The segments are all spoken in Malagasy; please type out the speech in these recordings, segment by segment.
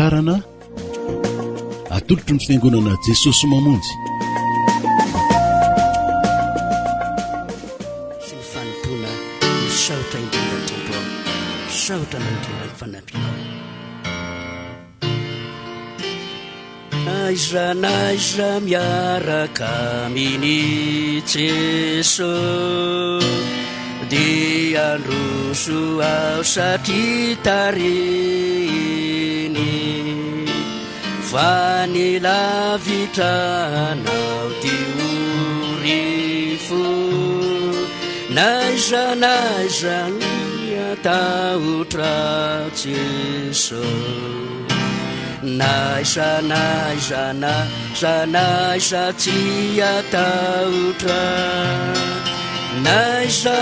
famantarana atolotry ny fiangonana Jesosy mamonjy. Sy ny fanontona ny saotra indrindra tompo ao, saotra mandrindra ny fanampianao. Aiza miaraka aminy Jesosy dia androso ao satria tariny fa nilavitranao dio rifo naiza ataotra Jesosy naiza tsy ataotra naiza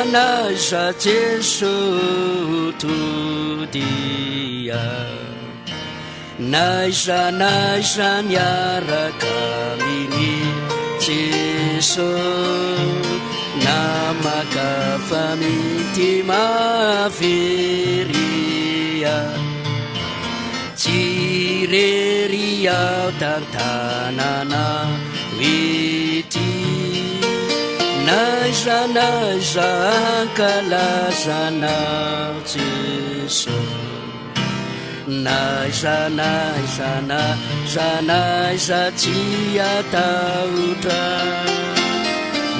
Jesosy todia naiza miaraka aminy Jesosy namaka mity maveria tsy rery ao tantanana oety naiza ankalazanao Jesosy naiza tsy ataotra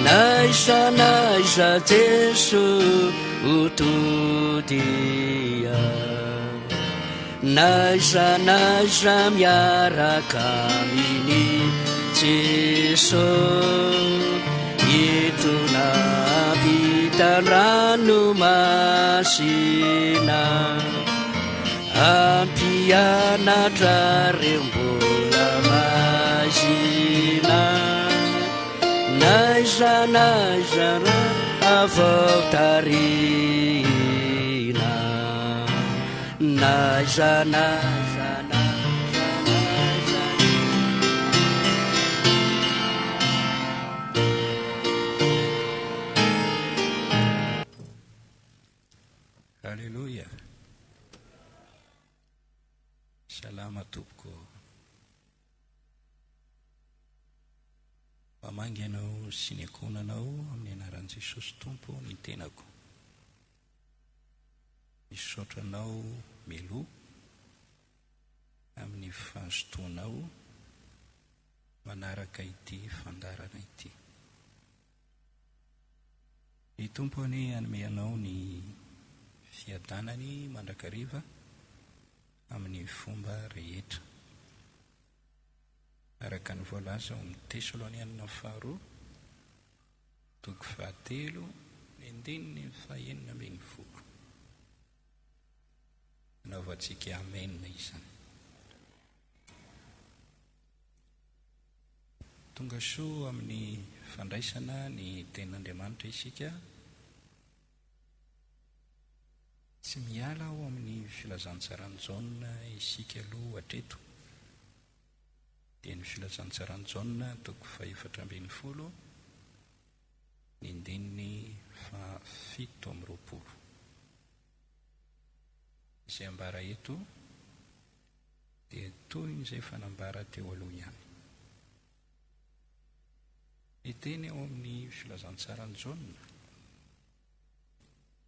naiza Jesosy otodia naiza miaraka aminy Jesosy eto napitan-drano masina ampianatra reo mbola mazina naiza avao tarina naiza Haleluya. Salama tompoko. Mamangy ianao sy ny ankonanao amin'ny anaran'i Jesosy tompo ny tenako. Misaotranao meloa amin'ny fahazotoanao manaraka ity fandarana ity. Ny tompony hanome anao ny fiadanany mandrakariva amin'ny fomba rehetra. Araka ny voalaza ao amin'ny Tesalonianina faharoa toko fahatelo ny andininy ny fahaenina ambin'ny folo. Anaovantsika amenina izany. Tonga soa amin'ny fandraisana ny tenin'Andriamanitra isika. Tsy miala ao amin'ny filazantsaranjaona isika aloha hatreto. Dia ny filazantsaranjaona toko fahaefatra ambin'ny folo ny andininy fahafito amby roapolo. Izay ambara eto dia toy izay fanambara teo aloha ihany. Eteny ao amin'ny filazantsaranjaona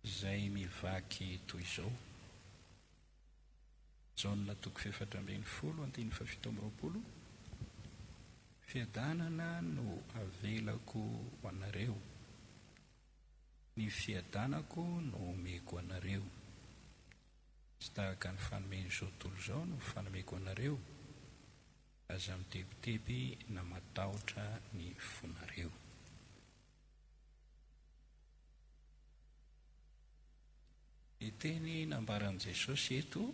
izay mivaky toy izao. Jaona toko fahaefatra ambin'ny folo andininy fahafito amby roapolo. Fiadanana no avelako ho anareo, ny fiadanako no omeko anareo. Tsy tahaka ny fanomeny izao tontolo izao no fanomeko anareo, aza mitebiteby na matahotra ny fonareo. Ny teny nambaran'i Jesosy eto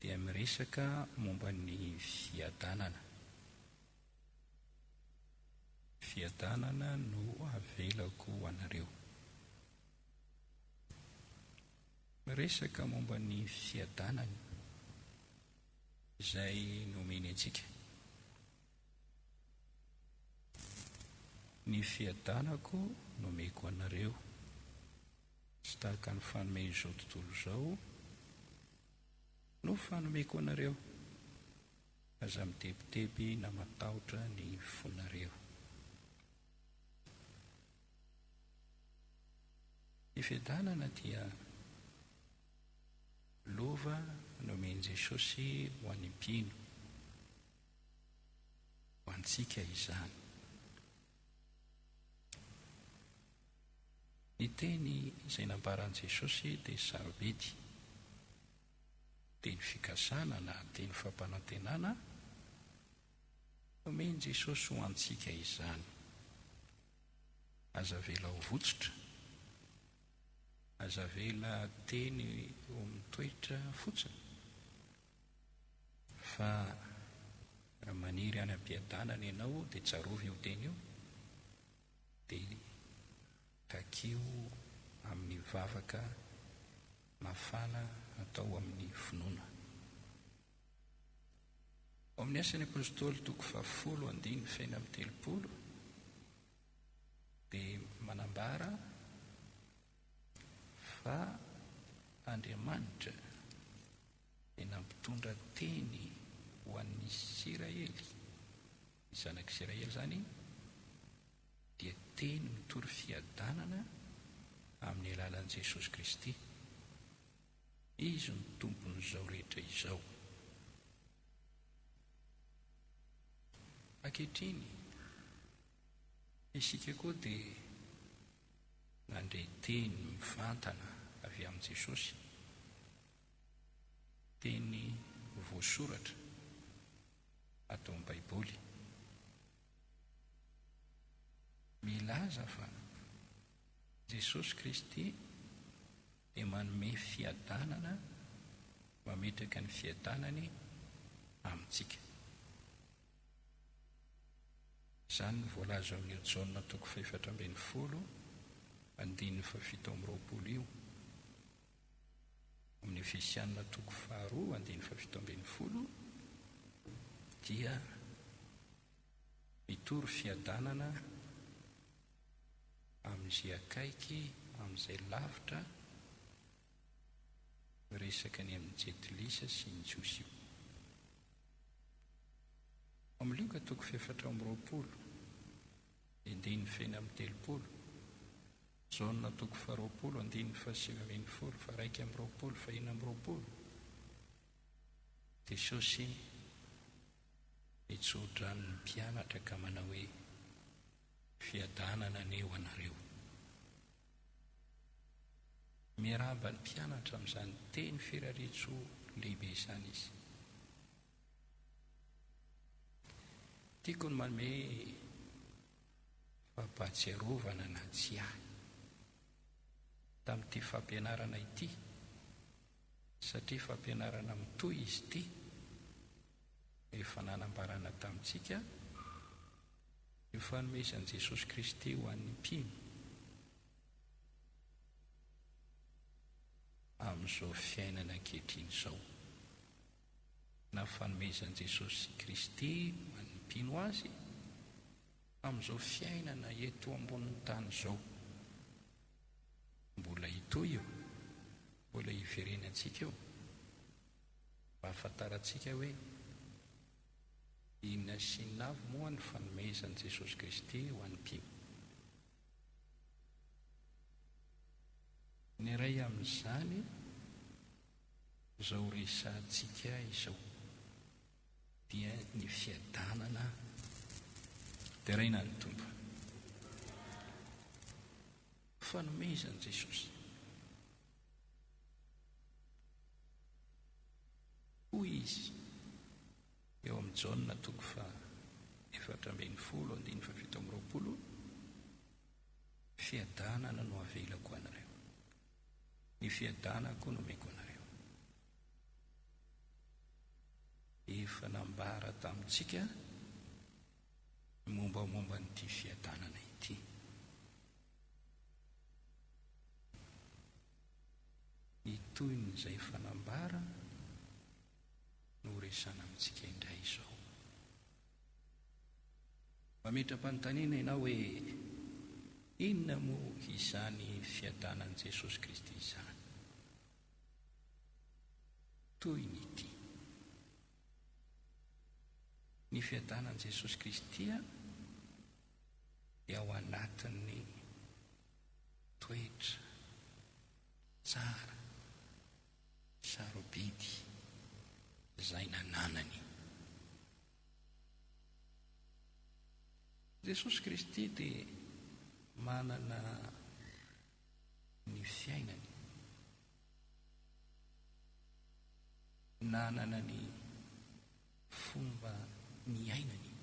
dia miresaka momba ny fiadanana. Fiadanana no avelako ho anareo. Miresaka momba ny fiadanana izay nomeny antsika. Ny fiadanako nomeko anareo. Tsy tahaka ny fanomeny izao tontolo izao no fanomeko anareo aza mitebiteby na matahotra ny fonareo. Ny fiadanana dia lova nomeny Jesosy ho an'ny mpino, ho antsika izany. Ny teny izay nambaran'i Jesosy dia sarobidy, teny fikasana na teny fampanantenana nomeny Jesosy ho antsika izany. Aza vela ho votsotra, aza vela teny ho mitoetra fotsiny, fa raha maniry any am-piadanana ianao dia tsarovy io teny io, dia kakio amin'ny vavaka mafana atao amin'ny finoana. Ao amin'ny Asan'ny Apôstôly 10:10 dia manambara fa Andriamanitra dia nampitondra teny ho an'ny Israely. Ny zanak'Israely zany dia teny mitory fiadanana amin'ny alalan'i Jesosy Kristy. Izy ny tompon'izao rehetra izao. Ankehitriny isika koa dia nandray teny mivantana avy amin'i Jesosy, teny voasoratra atao amin'ny Baiboly, milaza fa Jesosy Kristy dia manome fiadanana, mametraka ny fiadanany amintsika. Izany voalaza amin'ny Jaona 4:7 io, amin'ny Efesianina 2:7 dia mitory fiadanana amin'izay akaiky, amin'izay lavitra, resaka ny amin'ny jetilisa sy ny jiosy io. Amin'ny Luka 4:20, Jaona 2:20, Jesosy nitsodrany ny mpianatra ka manao hoe fiadanana aneo anareo. Miaraba ny mpianatra amin'izany teny firaretso lehibe izany izy. Tiako ny manome fampatsiarovana na tsy ahy tamin'ity fampianarana ity, satria fampianarana mitoy izy ity efa nanambarana tamintsika io fanomezan'i Jesosy Kristy ho an'ny mpino amin'izao fiainana ankehitriny izao. Na fanomezan'i Jesosy Kristy ho an'ny mpino azy amin'izao fiainana eto ambonin'ny tany izao. Mbola hitoy io, mbola hivereny antsika io, mba hahafantarantsika hoe inona sy inona avy moa ny fanomezan'i Jesosy Kristy ho an'ny mpino. Ny iray amin'izany izao resantsika izao dia ny fiadanana teraina ny tompo. Fanomezan'i Jesosy hoy izy eo amin'ny Jaona 4:7, fiadanana no avelako anareo, ny fiadanako no omeko anareo. Efa nambara tamintsika mombamomba n'ity fiadanana ity. Itoy n'izay fanambara no resana amintsika indray izao. Mametra-panontaniana ianao hoe inona moa izany fiadanan'i Jesosy Kristy izany? toy ny ity. Ny fiadanan'i Jesosy Kristy dia ao anatin'ny toetra tsara sarobidy izay nananany. Jesosy Kristy dia manana ny fiainany, nanana ny fomba ny ainany.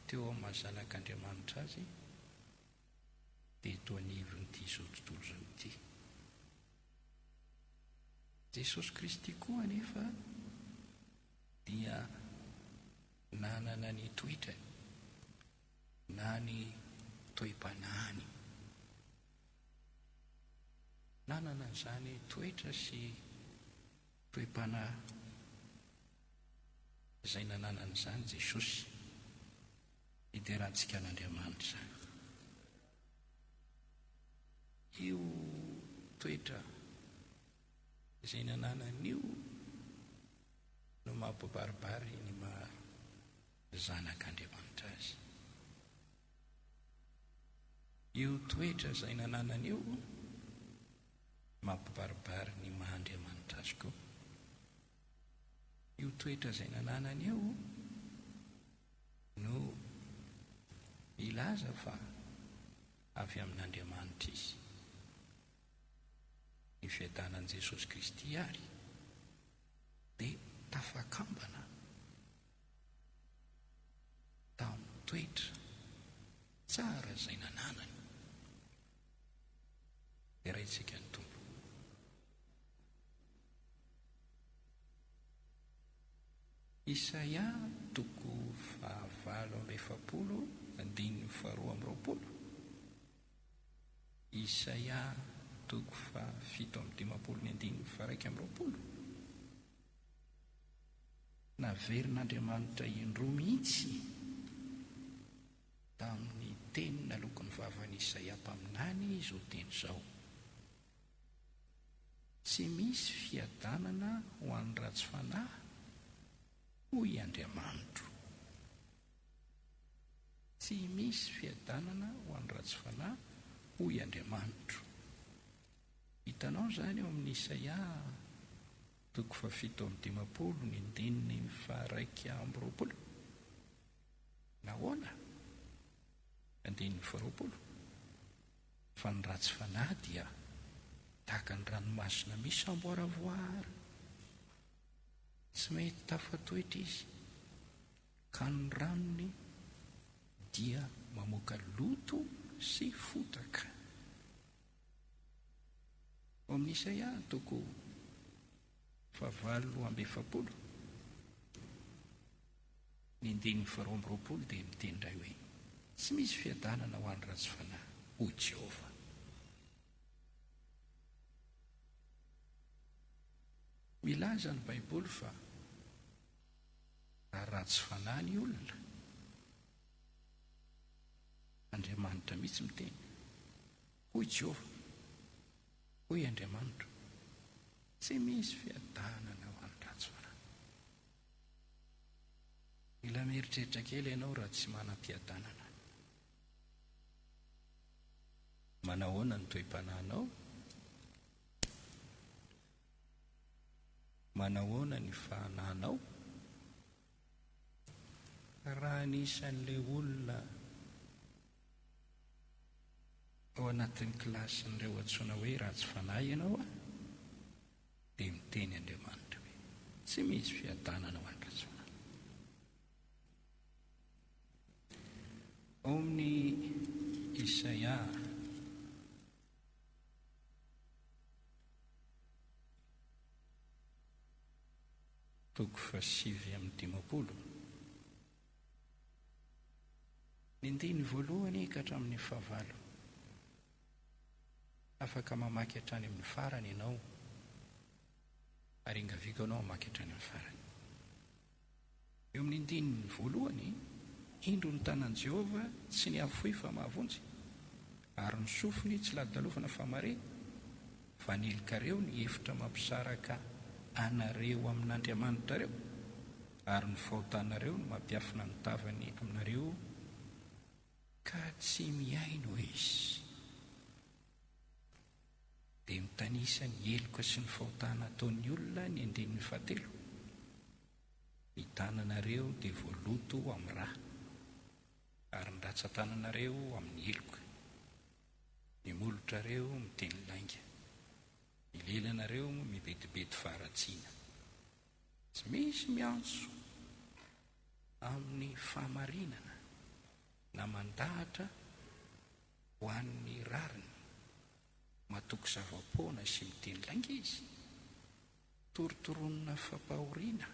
Teo amin'ny mahazanak'Andriamanitra azy dia toa anivon'ity izao tontolo izao ity. Jesosy Kristy koa anefa dia nanana ny toetrany na ny toe-panahiny. Nanana izany toetra sy toe-panahy izay nananana izany Jesosy hiderantsika an'Andriamanitra. Io toetra izay nananan'io no mampabaribary ny zanak'Andriamanitra azy. Io toetra izay nananan'io mampabaribary ny maha-Andriamanitra azy koa. Io toetra izay nananan'io no ilaza fa avy amin'Andriamanitra izy. Ny fiadanan'i Jesosy Kristy ary dia tafakambana tamin'ny toetra tsara izay nananany. Dia raintsika ny Tompo. Isaia 40:7-20. Isaia 7:1-20. Naverin'Andriamanitra indroa mihitsy tamin'ny teny naloko ny vavan'i Isaia mpaminany izao teny izao: tsy misy fiadanana ho an'ny ratsy fanahy hoy Andriamanitro. Tsy misy fiadanana ho an'ny ratsy fanahy hoy Andriamanitro. Hitanao izany eo amin'ny Isaia 7:15 ny andininy 1:20. Nahoana? 20. Fa ny ratsy fanahy dia tahaka ny ranomasina misy amboaravoara, tsy mety tafatoetra izy, ka ny ranony dia mamoaka loto sy fotaka. Ao amin'ny Isaia 7:20 ny andininy 2:20 dia miteny indray hoe: tsy misy fiadanana ho an'ny ratsy fanahy hoy Jehova. Milaza ny Baiboly fa raha ratsy fanahy ny olona, Andriamanitra mihitsy miteny hoy Jehova, hoy Andriamanitra, tsy misy fiadanana ho an'ny ratsy fanahy. Mila mieritreritra kely ianao raha tsy manam-piadanana. Manahoana ny toe-panahinao? Manahoana ny fahanahinao? Raha anisan'ilay olona ao anatin'ny klasin'ireo antsoina hoe ratsy fanahy ianao dia miteny Andriamanitra hoe tsy misy fiadanana ho an'ny ratsy fanahy. Ao amin'ny Isaia 7:50. Ny andiny voalohany ka hatramin'ny 9. Afaka mamaky hatrany amin'ny farany ianao, ary ingaviako anao mamaky hatrany amin'ny farany. Eo amin'ny andininy voalohany: indro ny tanan'i Jehova tsy ny afoy fa mahavonjy, ary ny sofiny tsy ladalofana fa mare, Vanilikareo ny hevitra mampisaraka anareo amin'Andriamanitra reo, ary ny fahotanareo no mampiafina ny tavany aminareo ka tsy miaino izy. Dia mitanisa ny heloka sy ny fahotana ataon'ny olona ny andinin'ny fahatelo. Ny tananareo dia voaloto amin'ny rà, ary ny ratsan-tananareo amin'ny heloka. Ny molotrareo miteny lainga, ny lelanareo mibetibety faharatsiana. Tsy misy miantso amin'ny fahamarinana na mandahatra ho an'ny rariny. Matoky zava-poana sy miteny lainga izy, torotoronina fampahoriana,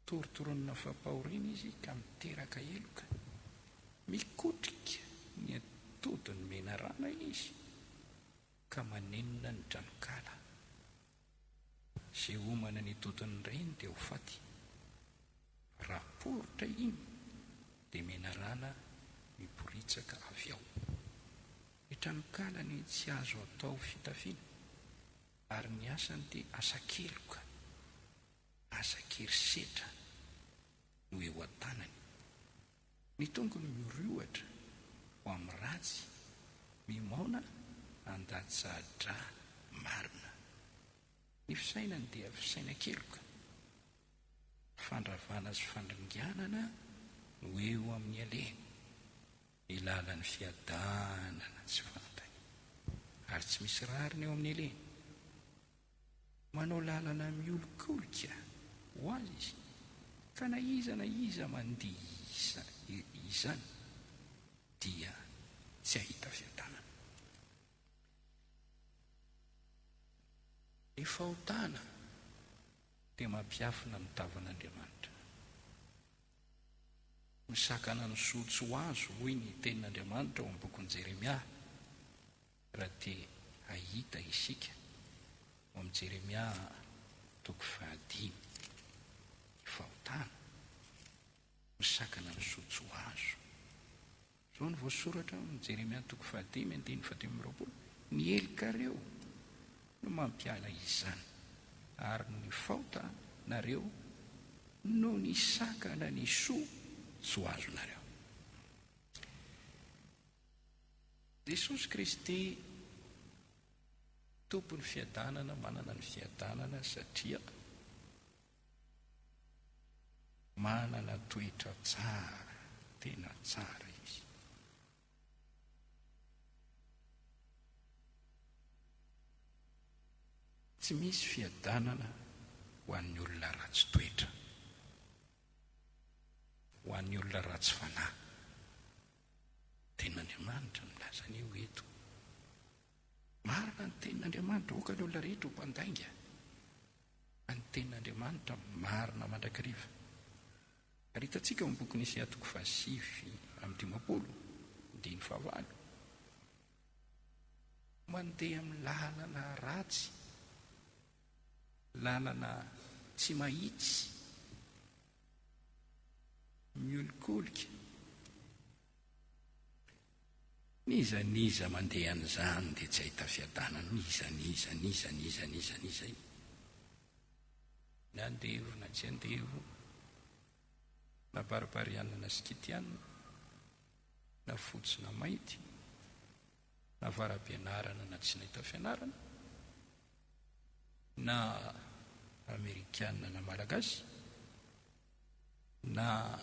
torotoronina fampahoriana izy ka miteraka heloka, mikotrika ny atodiny menarana izy ka manenina ny dranokala. Izay homana ny atodiny ireny dia ho faty. Raha porotra iny dia menarana miporitsaka avy ao. Ny tranokala ny tsy azo atao fitafiana, ary ny asany dia asa-keloka, asa-kerisetra no eo an-tanany. Ny tongony miriohatra ho amin'ny ratsy, mimaona andaja-dra marina. Ny fisainany dia fisaina-keloka, fandravana sy fandringanana no eo amin'ny aleny. Ny lalan'ny fiadanana tsy fantany, ary tsy misy rariny eo amin'ny aleny. Manao lalana miolokolika ho azy izy, ka na iza mandihy izany dia tsy ahita fiadanana. Ny fahotana dia mampiafina ny tavan'Andriamanitra. Misakana ny sotso azo hoy ny tenin'Andriamanitra ao amin'ny bokin'i Jeremia, raha dia ahita isika ao amin'ny Jeremia 15. Ny fahotana misakana ny sotso azo. Zao ny voasoratra amin'ny Jeremia 15:20. Ny helikareo no mampiala izany, ary ny fahotanareo no ny sakana ny soa tsy ho azonareo. Jesosy Kristy tompony fiadanana, manana ny fiadanana satria manana toetra tsara, tena tsara izy. Tsy misy fiadanana ho an'ny olona ratsy toetra, ho an'ny olona ratsy fanahy. Tenin'Andriamanitra milaza an'io eto. Marina ny tenin'Andriamanitra, oka ny olona rehetra ho mpandainga. Ny tenin'Andriamanitra marina mandrakariva. Ary hitantsika amin'ny bokin'ny Isaia 7:50. Mandeha amin'ny lalana ratsy, lalana tsy mahitsy, miolikolika. Niza mandeha an'izany dia tsy ahita fiadanana. Niza. Na andevo na tsy andevo, na baribariana na sikitiana, na fotsy na mainty, na varam-pianarana na tsy nahita fianarana, na amerikanina na malagasy, na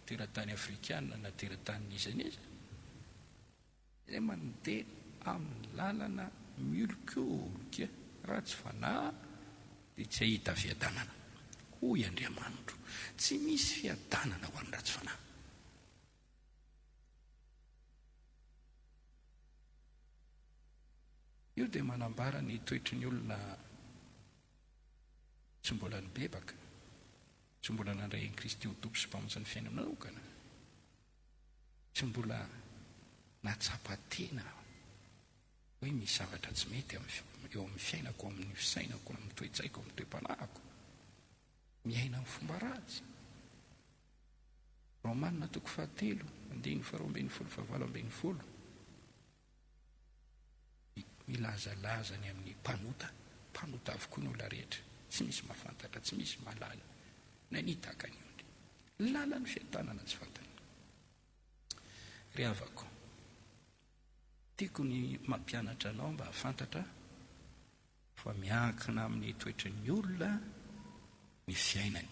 teratany afrikanina na teratany niza, izay mandeha amin'ny lalana miolikolika, ratsy fanahy, dia tsy ahita fiadanana. Hoy Andriamanitra, tsy misy fiadanana ho an'ny ratsy fanahy. Io dia manambara ny toetry ny olona tsy mbola nibebaka, tsy mbola nandray an'i Kristy ho tompo sy mpamonjy ny fiainana manokana, tsy mbola natsapa-tena hoe misy zavatra tsy mety eo amin'ny fiainako, amin'ny fisainako, amin'ny toe-tsaiko, amin'ny toe-panahiko, miaina amin'ny fomba ratsy. Romanina 2:12, 2:20. ilazalazany amin'ny mpanota avokoa ny olona rehetra, tsy misy mahafantatra, tsy misy mahalala na nitaka ny ondry lala ny fiatanana tsy fantany. Ry havako, tiako ny mampianatra anao mba hafantatra fa miankina amin'ny toetry ny olona ny fiainany,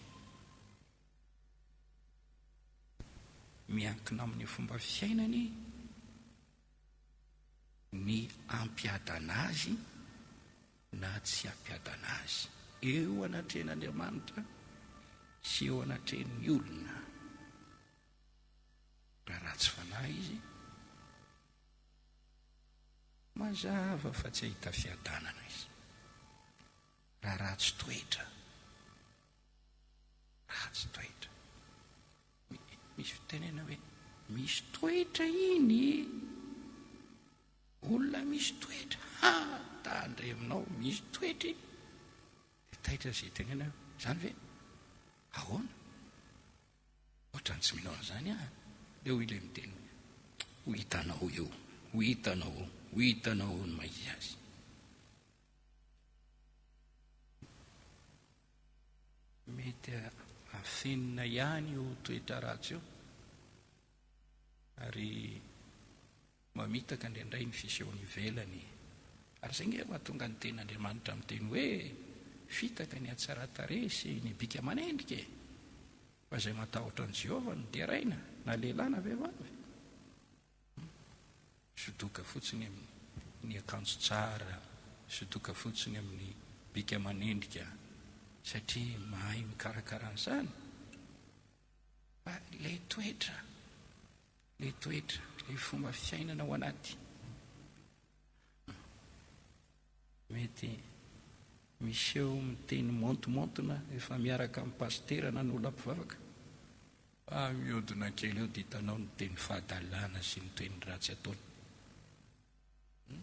miankina amin'ny fomba fiainany ny ampiadana azy na tsy ampiadana azy eo anatrehan'Andriamanitra sy eo anatrehan'ny olona. Raha ratsy fanahy izy, mazava fa tsy ahita fiadanana izy. Raha ratsy toetra, misy fitenena hoe misy toetra iny, olona misy toetra, tandre aminao misy toetra iny. Taitra zay tenena zany ve ahoana? Ohatrany tsy minao an'izany le ho ile miteny ho hitanao eo, ho hitanao ny maizy azy. Mety afenina ihany io toetra ratsy io ary mamitaka indraindray ny fisehoany ivelany. Ary zay nge mahatonga ny ten'Andriamanitra miteny hoe fitaka ny atsara-tarehy sy ny bika aman'endrika fa zay matahotra an' Jehova no deraina na lehilahy na vehivavy. Sodoka fotsiny amin'ny akanjo tsara, sodoka fotsiny amin'ny bika aman'endrika satria mahay mikarakara an'izany. Fa le toetra, le fomba fiainana ao anaty, mety miseho miteny montomontona efa miaraka amin'ny pastera na n'olona mpivavaka. Mihodina kely eo dia hitanao ny teny fahadalana sy ny teny ratsy ataony. Ny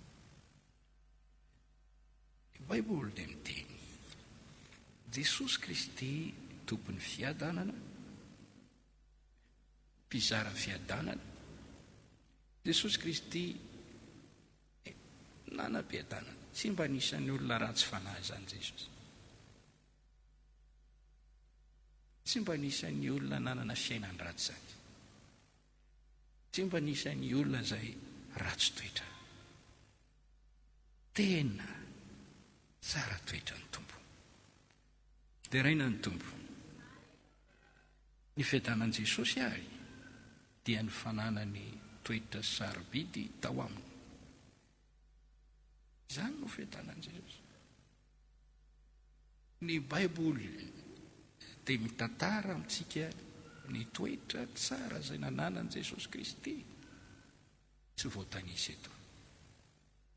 Baiboly dia miteny Jesosy Kristy tompon'ny fiadanana, mpizara fiadanana. Jesosy Kristy nanam-piadanana, tsy mba nisan'ny olona ratsy fanahy zany Jesosy. Tsy mba nisan'ny olona nanana fiainany ratsy zany. Tsy mba nisan'ny olona izay ratsy toetra. Tena tsara toetra ny tompo. Deraina ny tompo. Ny fiadanan'i Jesosy ary dia ny fananany toetra sarobidy tao aminy. Izany no fiadanan'i Jesosy. Ny Baiboly dia mitantara amintsika ny toetra tsara izay nananan'i Jesosy Kristy. Tsy voatanisa eto.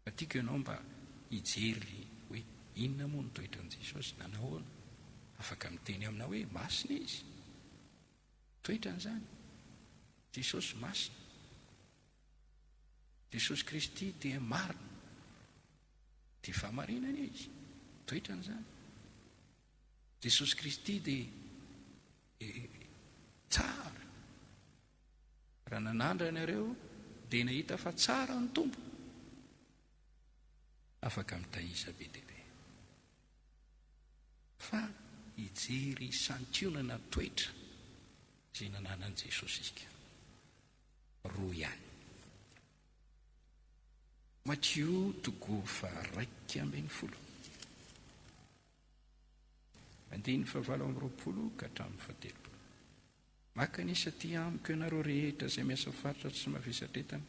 Fa tiako ianao mba hijery hoe inona moa ny toetran'i Jesosy na nahoana. Afaka miteny amina hoe masina izy. Toetran'izany. Jesosy masina. Jesosy Kristy dia marina. Dia famarinana izy. Toetran'izany. Jesosy Kristy dia tsara. Raha nanandra ianareo dia nahita fa tsara ny tompo. Afaka mitaiza be dia be. Fa hijery santionana toetra izay nananan'i Jesosy isika. Roa ihany. Matthieu 2:1-20. Andiny 7:20 ka hatramin'ny 7. Maka nisa ty amiko ianareo rehetra izay miasa faritra sy mavesatretana,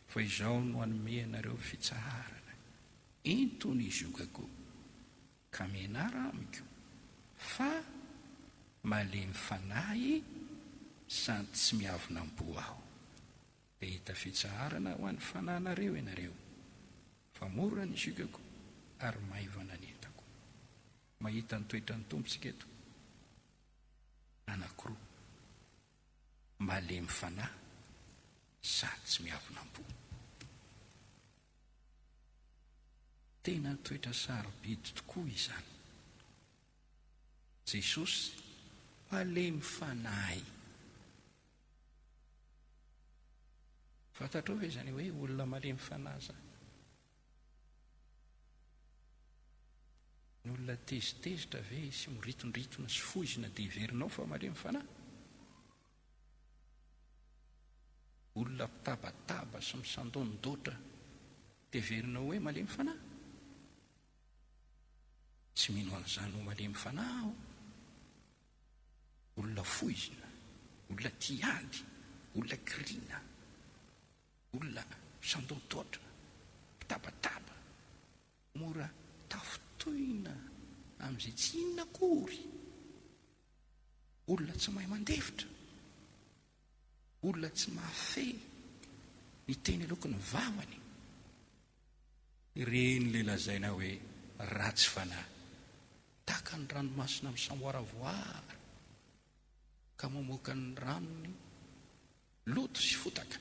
fa izao no hanome ianareo fitsaharana entony izogako ka mianara amiko, fa malemy fanahy sady tsy miavonam-bo aho. Dia hita fitsaharana ho an'ny fanahinareo ianareo, fa mora ny izogako ary maivana ny entako. Mahita ny toetran'ny tompontsika eto anankiroa: malemy fanahy sady tsy miavonam-bo. Tena toetra sarobidy tokoa izany. Jesosy malemy fanahy. Fantatrao ve izany hoe olona malemy fanahy zany? olona tezitezitra ve sy miritondritona sy foizina dia iverinao fa malemy fanahy? Olona mpitabataba sy misandondodra dia iverinao hoe malemy fanahy? Tsy mino an'izany ho malemy fanahy aho. Olona foizina, olona tiady, olona kiriana, olona misandondodra, mpitabataba, mora tafotoina amin'izay tsy inona akory. Olona tsy mahay mandefitra, olona tsy mahafehy ny teny aloky ny vavany. Ireny le lazaina hoe ratsy fanahy, tahaka ny ranomasina misamboaravoara ka mamoaka ny ranony loto sy fotaka.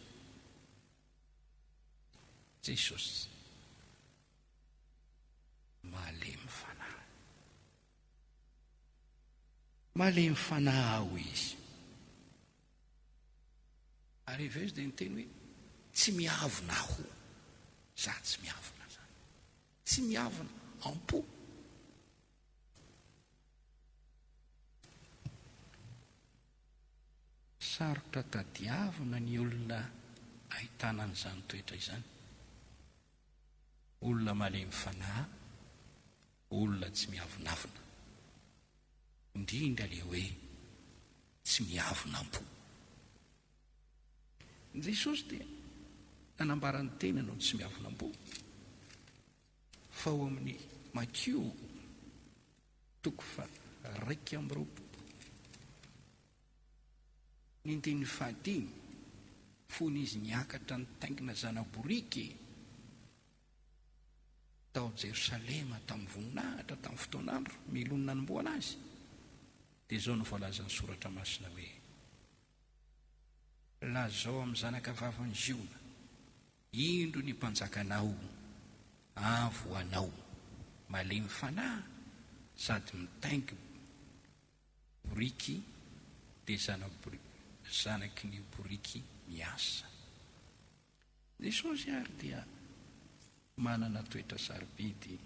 Jesosy malemy fanahy, malemy fanahy ao izy. Ary vezy dia niteny hoe tsy miavona aho, za tsy miavona zany, tsy miavona am-po. Sarotra tadiavina ny olona ahitana an'izany toetra izany. Olona malemy fanahy, olona tsy miavonavona, indrindra le hoe tsy miavona am-po. Jesosy dia nanambara ny tena no tsy miavona am-po. Fa ao amin'ny Matteo 1:2, ny andininy 5, fony izy niakatra ny taingina zana-boriky tao Jerosalema tamin'ny voninahitra tamin'ny fotoan'andro milony nanomboana azy, dia izao no voalaza ny soratra masina hoe: lazao amin'ny zanaka vavany ziona, indro ny mpanjakanao, avo anao, malemy fanahy sady mitaingy boriky dia zanaky ny boriky miasa. Jesosy ary dia manana toetra sarobidy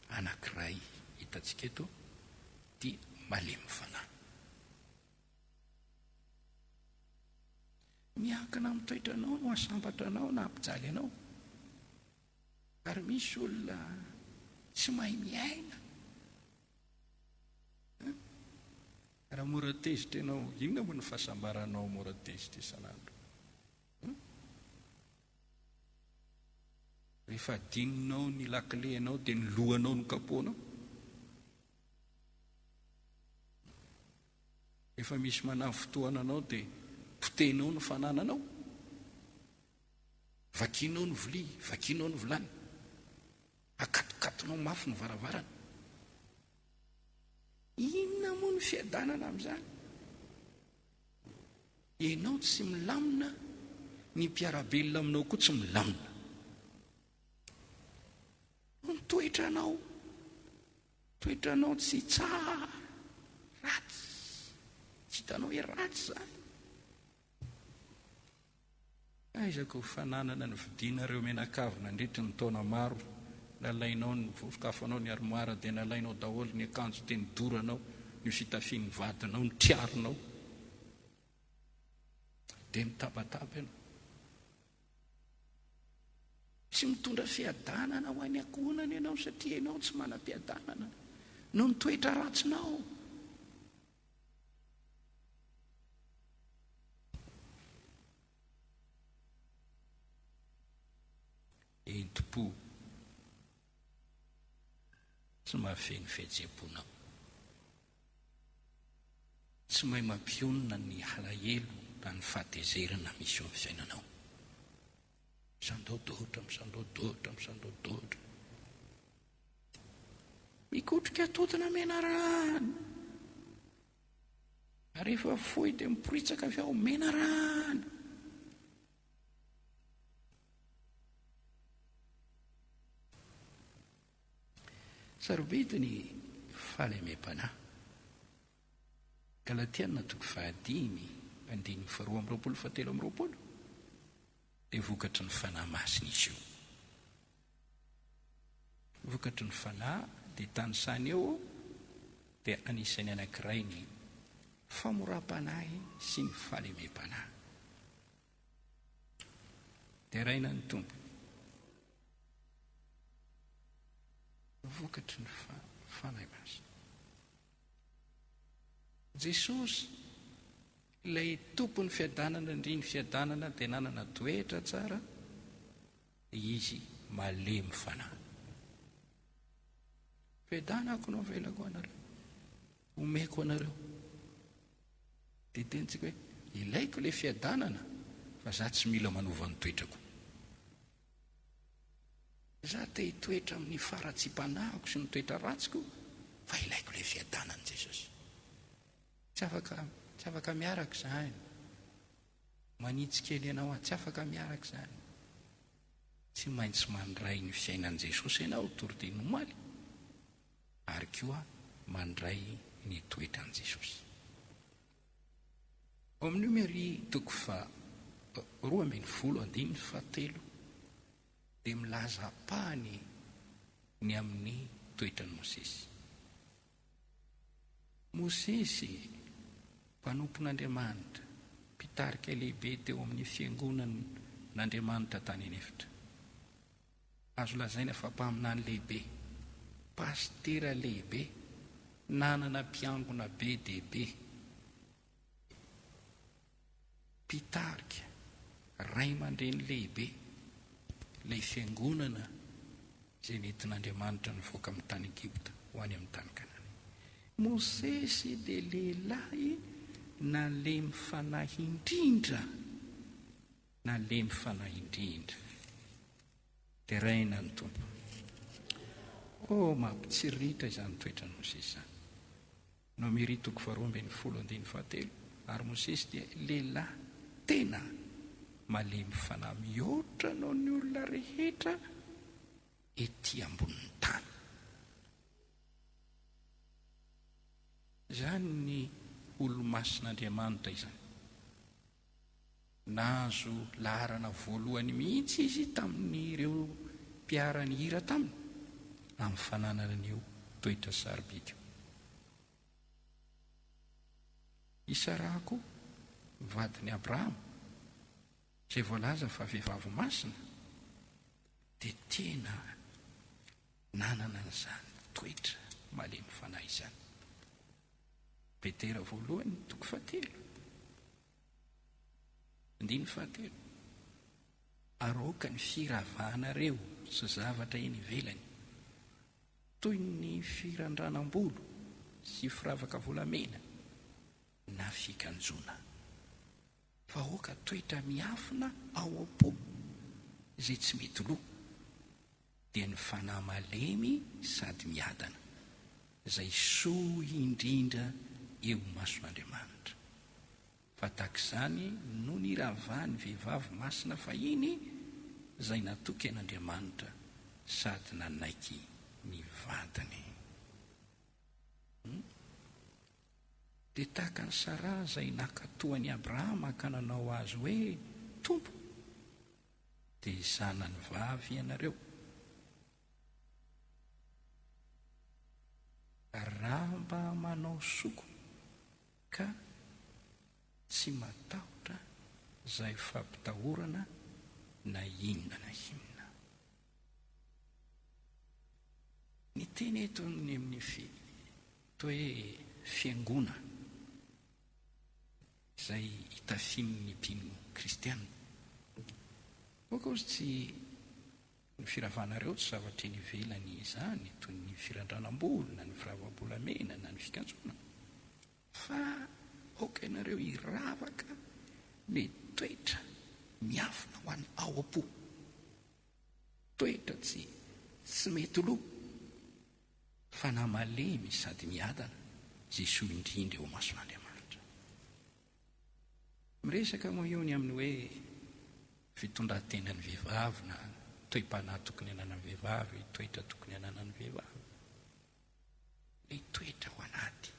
anankiray hitantsika eto, dia malemy fanahy. Miankina amin'ny toetranao no asambatra anao na ampijaly anao. Ary misy olona tsy mahay miaina. Raha mora tezitra ianao, inona moa ny fahasambaranao mora tezitra isan'andro? Rehefa adininao ny lakile anao dia ny lohanao no kapoanao. Rehefa misy manavy fotoana anao dia potenao ny fanananao, vakinao ny vilia, vakinao ny vilany, akatokatonao mafy ny varavarana. Inona moa ny fiadanana amin'izany? Ianao tsy milamina, ny mpiarabelona aminao koa tsy milamina. Ny toetranao tsy tsara, ratsy, tsy hitanao hoe ratsy zany. Aizako fananana ny vidianareo menakavina nandritra ny taona maro, nalainao ny voron-kafanao ny armoara, dia nalainao daholo ny akanjo teny doranao, ny fitafian'ny vadinao, ny triarinao, dia mitabataba ianao. Tsy mitondra fiadanana ho any ankohonana ianao satria ianao tsy manam-piadanana no mitoetra ratsinao. Enti-po tsy mahafeny fihetsem-ponao, tsy mahay mampionona ny alahelo na ny fahatezerana misy eo amin'ny fiainanao. Misandododra. Mikotrika atotona mena rano. Rehefa fohy dia miporitsaka avy ao mena rano. Sarobidy ny fahalemem-panahy. Galatiana 5:2-7 dia vokatry ny fanahy masina izy io. Vokatry ny fanahy dia tanyisany eo dia anisan'ny anankiray ny famoram-panahy sy ny fahalemem-panahy. dia raina ny tompo vokatry ny fanahy masina. Jesosy ilay tompon'ny fiadanana indriny fiadanana dia nanana toetra tsara, izy malemy fanahy. Fiadanako no avelako anareo, omeko anareo. Dia tentsika hoe ilaiko ilay fiadanana fa za tsy mila manova ny toetrako. Za te hitoetra amin'ny faratsy-panahiko sy ny toetra ratsiko, fa ilaiko ilay fiadanana Jesosy. Tsy afaka miaraka izany. Manitsy kely ianao tsy afaka miaraka izany. Tsy maintsy mandray ny fiainan' Jesosy ianao toridiny omaly, ary koa mandray ny toetran' Jesosy. Ao amin'ny Numéri 2:2-7 dia milaza pahany ny amin'ny toetran'i Mosesy. Mosesy mpanompon'Andriamanitra, mpitarika lehibe teo amin'ny fiangonan'Andriamanitra tany anefitra. Azo lazaina fa mpaminany lehibe, pastera lehibe, nanana mpiangona be dia be, mpitarika ray aman-dreny lehibe, ilay fiangonana izay nentin'Andriamanitra nivoaka amin'ny tany Egipta ho any amin'ny tany Kanana. Mosesy dia lehilahy nalemy fanahy indrindra, nalemy fanahy indrindra. Dia raina ny tompo. Mampitsiritra izany toetran'ny Mosesy izany. Numéri 2:2-7. Ary Mosesy dia lehilahy tena malemy fanahy mihoatra noho ny olona rehetra ety ambonin'ny tany. Izany ny olo-mason'Andriamanitra izany. Nahazo laharana voalohany mihitsy izy tamin'ireo mpiarany hira taminy amin'ny fananana an'io toetra sarobidy. Isarako vadiny Abrahama, izay voalaza fa vehivavy masina, dia tena nanana an'izany toetra malemy fanahy izany. Petera 1:7. Aroka ny firavahanareo sy zavatra eny ivelany, toy ny firandranam-bolo sy firavaka volamena na fikanjona, fa oka toetra miafina ao am-po izay tsy mety loha, dia ny fanahy malemy sady miadana, izay soa indrindra eo mason'Andriamanitra. Fa takizany no niravahany vehivavy masina fahiny izay natoky an'Andriamanitra sady nanaiky ny vadiny. Dia tahaka ny Sara izay nakatoany Abrahama ka nanao azy hoe tompo, dia zanany vavy ianareo. Raha mba manao soko ka tsy matahotra izay fampitahorana na inona na inona. Ny teny eto ny amin'ny toe fiangona izay hitafian'ny mpino kristiana. Ozy tsy ny firavahanareo tsy zavatra ny ivelany izany, toy ny firandranam-bolo na ny firavam-bolamena na ny fikanjona, fa oka ianareo hiravaka le toetra miafina ho an'ny ao am-po, toetra tsy mety loha, fa na malemy sady miadana, Jesosy indrindra eo mason'Andriamanitra. Miresaka moa eo ny amin'ny hoe fitondran-tenan'ny vehivavy na toe-panahy tokony ananan'ny vehivavy, toetra tokony ananan'ny vehivavy. Ilay toetra ao anaty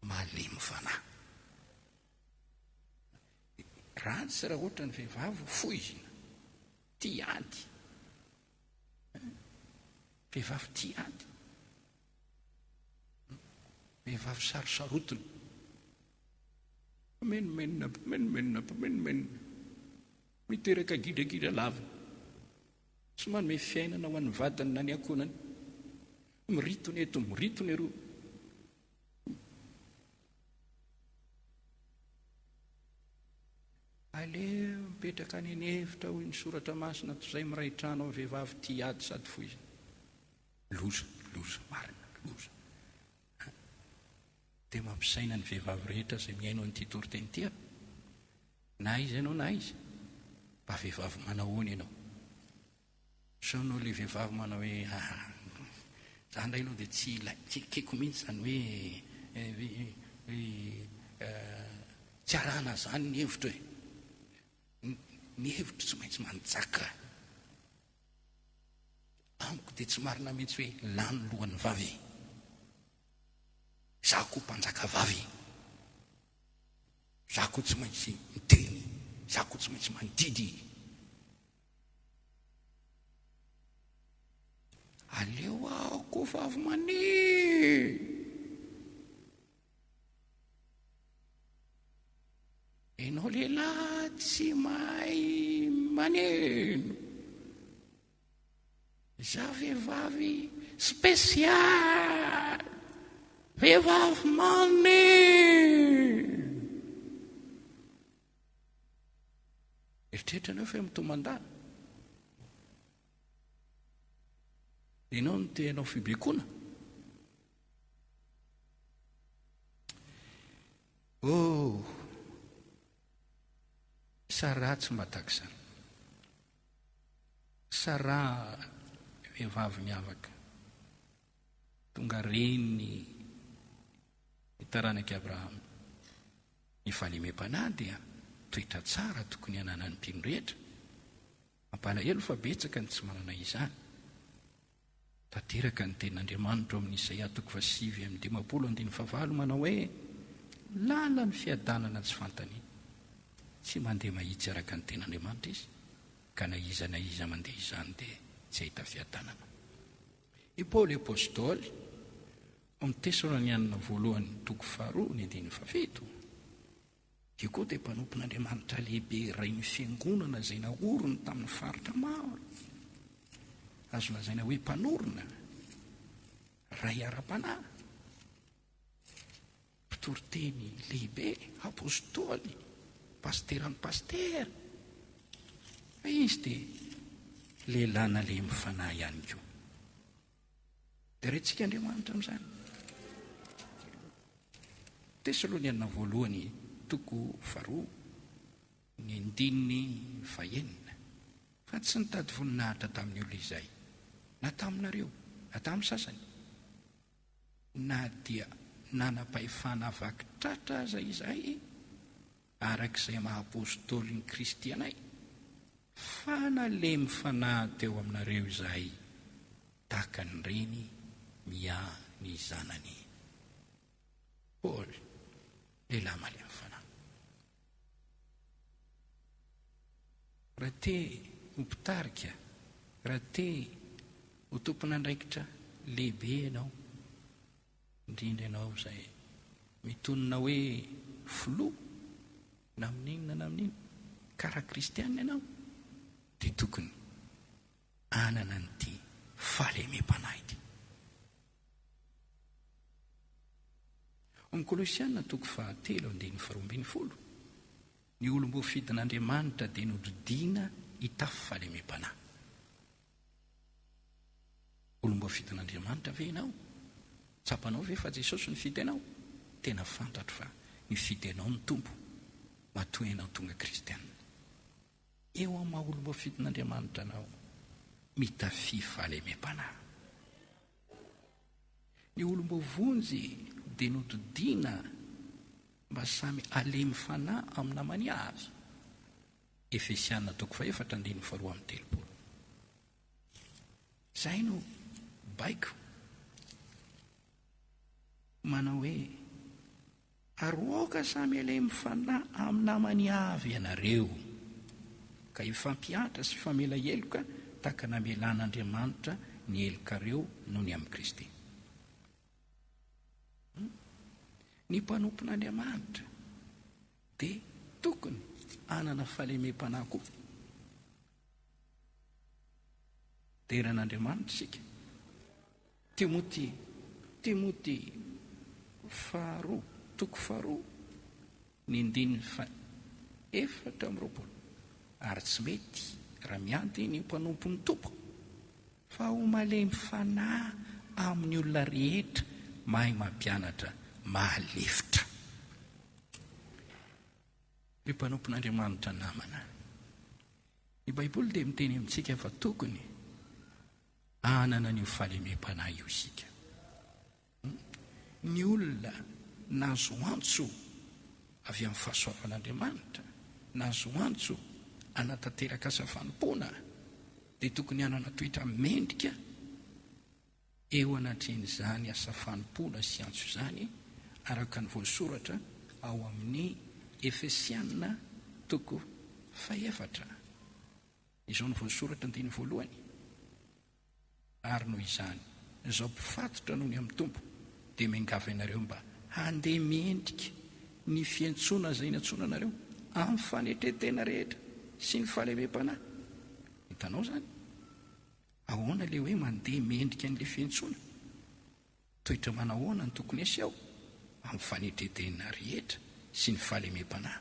malemy fanahy. Ratsy raha ohatra ny vehivavy foizina, tia ady. Vehivavy tia ady, vehivavy sarosarotiny, menomenona miteraka gidagida lava, somary me fiainana ho an'ny vadiny na ny akonany, miritony eto miritony aroa. Aleo mipetraka any an'hevitra hoy ny soratra masina toy izay miray trano amin'ny vehivavy tia ady sady foiza. Loza marina, loza. Dia mampisaina ny vehivavy rehetra izay miaino an'ity toriteny ity. Na izy ianao na izy, mba vehivavy manahoana ianao. Saonao ilay vehivavy manao hoe zany indray aloha dia tsy ilay keko mihitsy zany hoe tsy arahana zany ny hevitra hoe ny hevitra tsy maintsy manjaka. Amiko dia tsy marina mihitsy hoe lany lohan'ny vavy. Za koa mpanjaka vavy. Za koa tsy maintsy miteny. Za koa tsy maintsy mandidy. Aleo ako vavy mani. Ianao lehilahy tsy mahay maneno. Za vehivavy spesialy, vehivavy maneno. Eritreritra anao fa mitomandana. Ianao no tenao fibekoana. Sarà tsy matakizany. Sarà vehivavy miavaka. Tonga reny ny taranaki Abraham. Ny fahalemem-panahy dia toetra tsara tokony hananan'ny mpino rehetra. Mampalahelo fa betsaka ny tsy manana izany. Tanteraka ny tenin'Andriamanitra amin'ny Isaia 5:15 manao hoe lala ny fiadanana tsy fantany. Tsy mandeha mahitsy araka ny tenin'Andriamanitra izy, ka na iza mandeha izany dia tsy ahita fiadanana. I Paoly apôstôly amin'ny Tesalonianina 1:2-7, io koa dia mpanompon'Andriamanitra lehibe iray ny fiangonana izay naoriny tamin'ny faritra maro. Azo lazaina hoe mpanorona, ray ara-panahy, mpitoroteny lehibe, apôstôly, pasteran'ny pastera. Fa izy dia lehilahy na le mifanahy ihany koa. Dia rentsika Andriamanitra amin'izany. Tesalonianina 1:2-9. Fa tsy nitady voninahitra tamin'ny olona izay, na taminareo, na tamin'ny sasany, na dia nanam-pahefana vaky tratra aza izay arak'izay maha-apôstôly ny Kristy anay, fa nalemy fanahy teo aminareo izahay tahaka ny reny miahy ny zanany. Paoly, lehilahy malemy fanahy. Raha te ho mpitarika, raha te ho tompon'andraikitra lehibe ianao, indrindra ianao izay mitonona hoe filoha na amin'inona na amin'inona, karaha kristianina ianao, dia tokony anana n'ity fahalemem-panahy ity. Amin'ny Kolosianina 2:12-12, ny olom-boafidin'Andriamanitra dia nodidina hitafy fahalemem-panahy. Olom-boafidin'Andriamanitra ve ianao? Tsapanao ve fa Jesosy nifidy anao? Tena fantatro fa nifidy anao ny Tompo, matoa ianao tonga kristianina. Eo amin'ny maha olom-boafidin'Andriamanitra anao, mitafy fahalemem-panahy. Ny olom-bovonjy dia nodidina mba samy alemy fanahy amin'ny namany avy. Efesianina 4:2-3. Izay no baiko manao hoe aroaka samy alemy fanahy amin'ny namany avy ianareo, ka ifampiatra sy famela heloka tahaka namelan'Andriamanitra ny helokareo noho ny amin'ny Kristy. ny mpanompon'Andriamanitra dia tokony anana fahalemem-panahy koa. Deran'Andriamanitra isika. Timoty faharoa, toko faharoa, ny 4:7. Ary tsy mety raha miady ny mpanompon'ny tompo fa ho malemy fanahy amin'ny olona rehetra mahay mampianatra mahalefitra. Ny mpanompon'Andriamanitra namana. Ny Baiboly dia miteny amintsika fa tokony anana ny fahalemem-panahy io isika. Ny olona nazo antso avy amin'ny fahasoavan'Andriamanitra, nazo antso anatanteraka asa fanompoana, dia tokony anana toetra mendrika eo anatrehan'izany asa fanompoana sy antso izany, araka ny voasoratra ao amin'ny Efesianina 4:4. Izao ny voasoratra andiny voalohany. Ary noho izany, izao mpifatotra noho ny amin'ny tompo dia miangava ianareo mba handeha mendrika ny fiantsoana izay natsoina anareo amin'ny fanetretena rehetra sy ny fahalemem-panahy. Hitanao zany, ahoana ilay hoe mandeha mendrika n'ilay fiantsoana? Toetra manahoana ny tokony aseho amin'ny fanetretena rehetra sy ny fahalemem-panahy?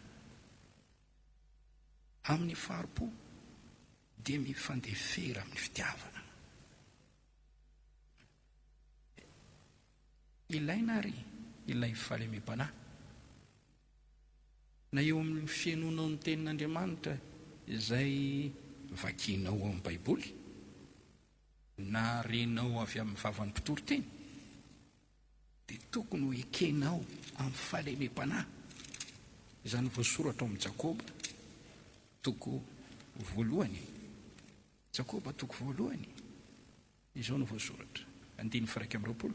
Amin'ny faharipo dia mifandefera amin'ny fitiavana. Ilaina ary ilay fahalemem-panahy. Na eo amin'ny fianonao ny tenin'Andriamanitra izay vakianao ao amin'ny Baiboly, na renao avy amin'ny vavan'ny mpitoroteny, dia tokony ho ekenao amin'ny fahalemem-panahy. Izany voasoratra ao amin'ny Jakoba toko voalohany. Jakoba toko voalohany. Izao no voasoratra. 1:20.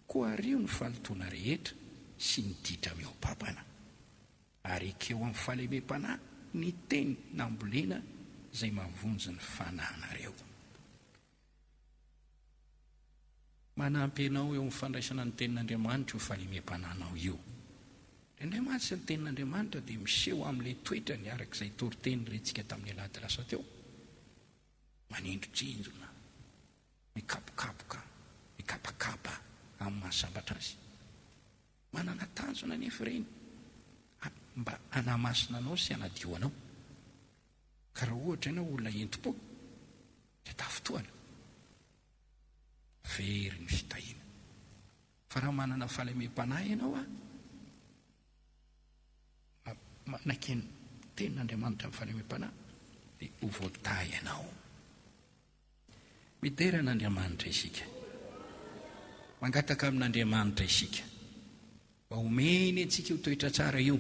Koa ario ny falotona rehetra sy ny ditra mihoapapana, ary ekeo amin'ny fahalemem-panahy ny teny nambolena izay mavonjy ny fanahinareo. Manampy anao eo amin'ny fandraisana ny tenin'Andriamanitra io fahalemem-panahinao io. Indray mantsy ny tenin'Andriamanitra dia miseho amin'ilay toetrany arak'izay toriteny rentsika tamin'ny alahady lasa teo. Manindrodrindrona, mikapokapoka, mikapakapa amin'ny mahasambatra azy. Manana tanjona nefa ireny mba hanamasina anao sy hanadio anao. Ka raha ohatra ianao olona enti-po, dia tafotoana, very ny fitahiana. Fa raha manana fahalemem-panahy ianao nakeny tenin'Andriamanitra amin'ny fahalemem-panahy, dia ho voatahy ianao. Mideran'Andriamanitra isika, mangataka amin'Andriamanitra isika mba omeny antsika io toetra tsara io,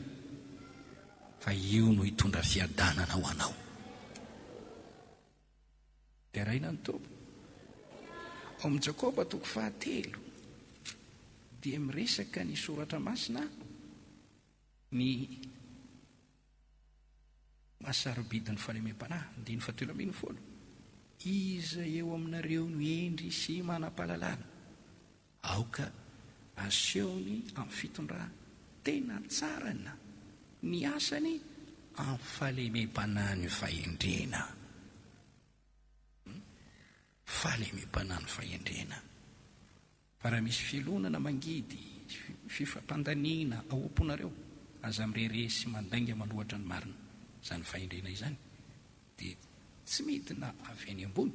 fa io no hitondra fiadanana ho anao. Dia raina ny tompo. Ao amin'ny Jakoba toko 4 dia miresaka ny soratra masina, ny mahasarobidin'ny fahalemem-panahy. 1:17. Iza eo aminareo no endry sy manam-pahalalana, aoka asehony amin'ny fitondrana tena tsarana ny asany amin'ny fahalemem-panahy ny fahendrena. Fahalemem-panahy ny fahendrena. Fa raha misy filonana mangidy, fifampandaniana ao am-ponareo, aza mirere sy mandainga manohatra ny marina izany fahendrena izany, dia tsy midina avy any ambony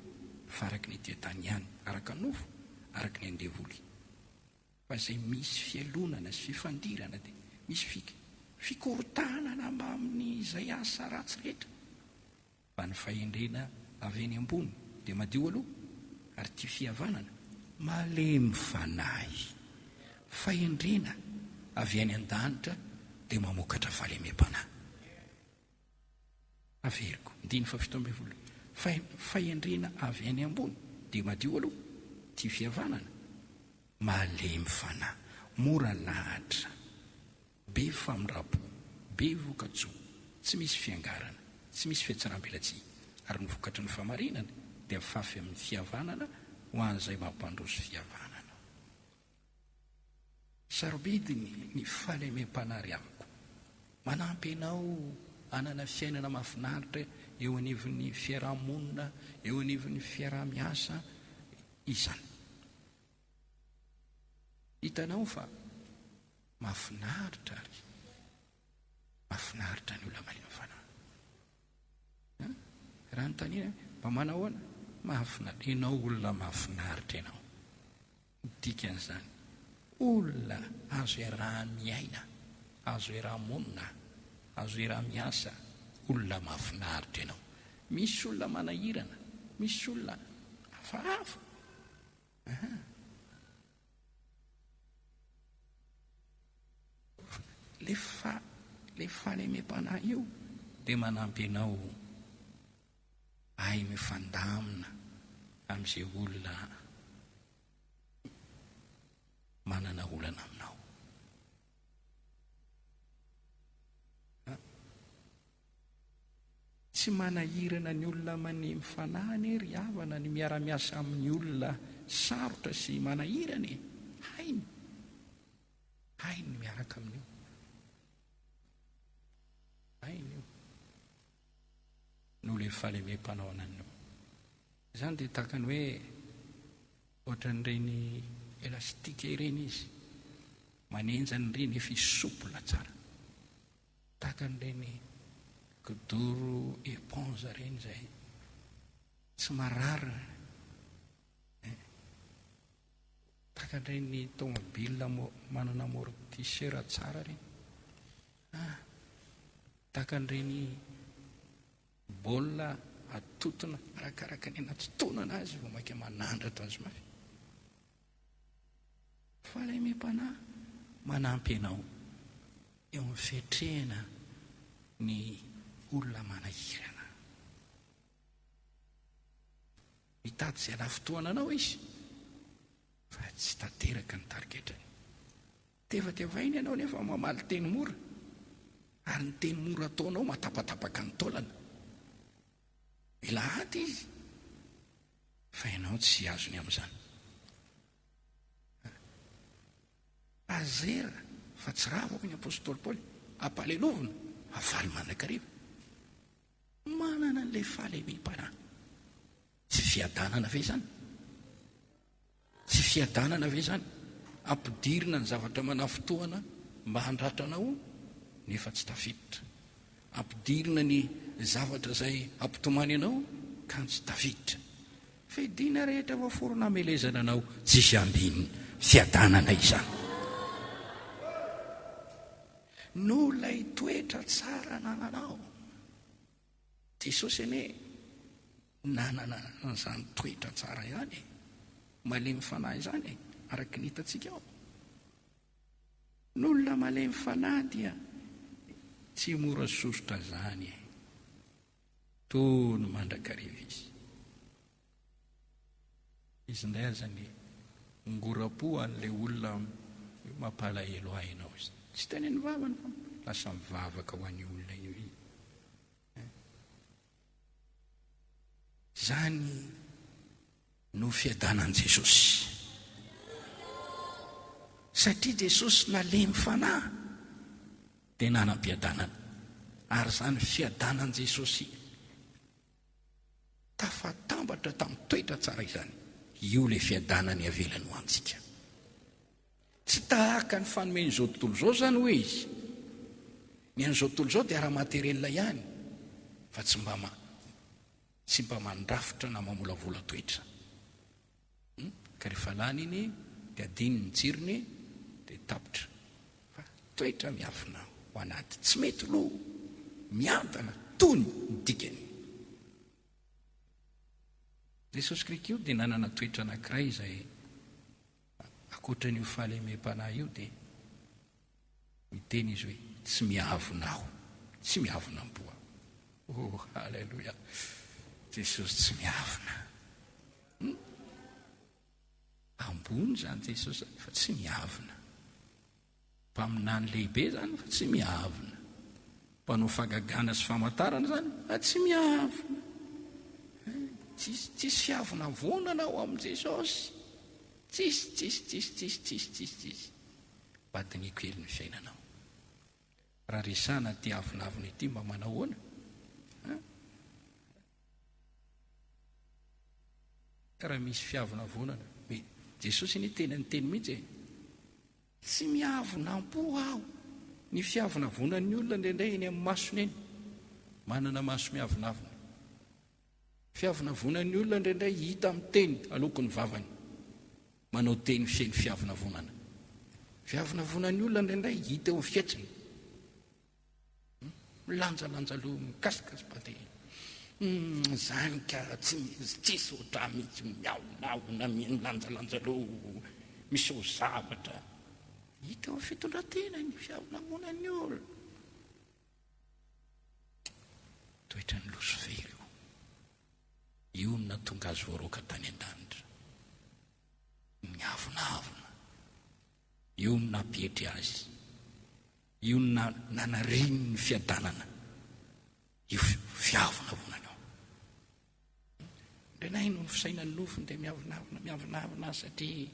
fa araka ny etỳ tany ihany, araka ny nofo, araka ny andevoly. Fa izay misy fialonana sy fifandirana dia misy fikorotanana mba amin'izay asa ratsy rehetra. Fa ny fahendrena avy any ambony dia madio aloha, ary tia fihavanana malemy fanahy. Fahendrena avy any an-danitra dia mamokatra fahalemem-panahy. Averiko 1:17. Fahendrena avy any ambony dia madio aloha, tia fihavanana, malemy fanahy, mora lahatra, be famindrapo, be voka-tsoa, tsy misy fiangarana, tsy misy fiatsaram-belatsihy, ary ny vokatry ny famarinana dia fafy amin'ny fihavanana ho an'izay mampandroso fihavanana. sarobidiny ny fahalemem-panary amiko, manampy ianao hanana fiainana mahafinaritra eo anivon'ny fiarahamonina, eo anivon'ny fiaraha-miasa izany. Hitanao fa mahafinaritra ary mahafinaritra ny olona malemy fanahy. Raha ny taniana mba manahoana mahafinaritra ianao, olona mahafinaritra ianao. Dikan'izany olona azo iaraha-miaina, azo iaraha-monina, azo iaraha-miasa, olona mahafinaritra ianao. Misy olona manahirana, misy olona hafahafa. Le fahalemem-panahy io dia manampy ianao ay mifandamina amin'izay olona manana olana aminao. Tsy manahirana ny olona manemy fanahy ry havana ny miara-miasa amin'ny olona sarotra sy manahirana. Hainy miaraka amin'io. Hainy io no le fahalemem-panao ananio. Izany dia tahaka ny hoe ohatran'ireny elastika ireny izy, manenjany ireny efa isopola tsara, tahaka n'ireny kidoro éponge ireny izay tsy mararina, tahaka n'ireny tomobile manana amortisseur tsara ireny, tahaka n'ireny baolina atotona arakaraka ny anatsotonana azy vao maika manandratra azy mafy. Fahalemem-panahy manampy ianao eo amin'ny fiatrehana ny olona manahirana. Mitady izay lafitoana anao izy fa tsy tanteraka ny tarigetrany. Tevatevainy ianao nefa mamaly teny mora, ary ny teny mora ataonao matapatapaka ny taolana. Mila aty izy fa ianao tsy azony amin'izany. Azera fa tsy raha hoy ny apôstôly Paoly, ampalelovina avaly mandrakariva. Manana an'ilay fahalemem-panahy. Tsy fiadanana ve izany? Tsy fiadanana ve izany? Ampidirina ny zavatra manafotoana mba handratranao nefa tsy tafiditra. Ampidirina ny zavatra izay ampitomany anao ka tsy tafiditra. Fedina rehetra voaforona hamelezana anao, tsisy ambiny fiadanana izany. No lay toetra tsara nananao. Jesosy anie nanana an'izany toetra tsara ihany, malemy fanahy izany, araka ny hitantsika ao. N'olona malemy fanahy dia tsy mora sosotra zany, toy ny mandrakariva izy. Izy indray azany ngorapo an'ilay olona mampalahelo hainao izy. Tsy teny ny vavany fa lasa mivavaka ho an'ny olona io. Zany no fiadanan'i Jesosy. Satria Jesosy nalemy fanahy dia nanam-piadanana. Ary zany fiadanan'i Jesosy tafatambatra tamin'ny toetra tsara izany. Io le fiadanany avelany ho antsika. Tsy tahaka ny fanomen'izao tontolo izao zany hoe izy. Ny an'izao tontolo izao dia ara-materielina ihany, fa tsy mba mandrafitra na mamolavola toetra. Ka rehefa lany iny dia adiny ny jirony dia tapitra. Fa toetra miafina ho anaty, tsy mety lo miantana tony ny dikany. Jesosy Kristy io dia nanana toetra anankiray izay akoatran'io fahalemem-panahy io dia miteny izy hoe tsy miavonao, tsy miavona amboa. Oh, halleluja. Jesosy tsy miavona. Ambony zany Jesosy fa tsy miavona. Mpaminany lehibe zany fa tsy miavona. Mpanao fagagana sy famantarana zany fa tsy miavona. Tsisy fiavona vonana ao amin'i Jesosy. Tsisy. badiny kely ny fiainanao. Raha resana ty avinavina ity mba manahoana? Raha misy fiavinavonana, Jesosy ny tena ny teny mihitsy e, tsy miavonam-po aho. Ny fiavinavonan'ny olona indraindray eny amin'ny masony eny, manana maso miavinavina. Fiavinavonan'ny olona indraindray hita amin'ny teny aloko ny vavany, manao teny feny fiavinavonana. Fiavinavonan'ny olona indraindray hita eo amin'ny fiatriny, milanjalanja loha, mikasikasy-pate. Zany ka tsisy oatra mihitsy miavonavona, milanjalanja loha, misy ho zavatra. Hita eo amin'ny fitondratena ny fiavinavonan'ny olona. Toetra ny Lucifer io. Io no nahatonga azy voaroaka tany an-danitra. Miavonavona. Io no nampietry azy. Io no nanariny ny fiadanana. Io fiavonavonana io. Ndray no fisainan'ny nofony dia miavonavona satria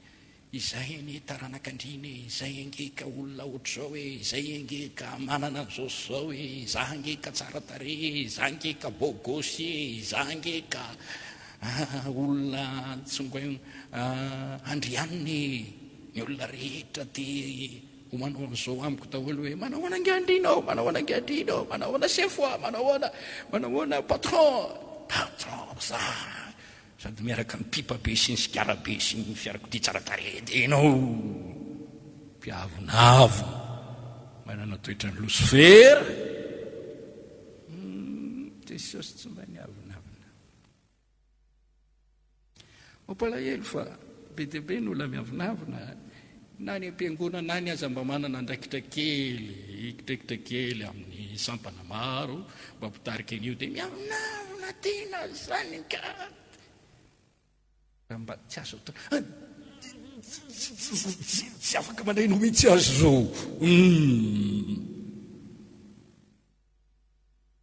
izay anie taranak'andriny, izay angeka olona ohatr'izao e, izay angeka manana an'izao zao e, izaho angeka tsara tarehy, izaho angeka bogosy e, izaho angeka olona tsongo andrianiny, ny olona rehetra dia ho manao an'izao amiko daholo hoe manahoana angiandrinao, manahoana angiandrinao, manahoana chef-foi, manahoana patron za. Sady miaraka amin'ny pipa be sy ny sigara be sy ny fiarakodia tsara tarehy enao. Mpiavonavona, manana toetra ny Lucifer. Jesosy tsy mba niavonavona. Mampalahelo fa be dia be ny olona miavonavona. Na ny am-piangonana na ny aza mba manana ndraikitra kely amin'ny sampana maro, mba mpitarika an'io dia miavonavona tena zany ka. Raha mba tsy azo tsy afaka mandraino mihitsy azo zao.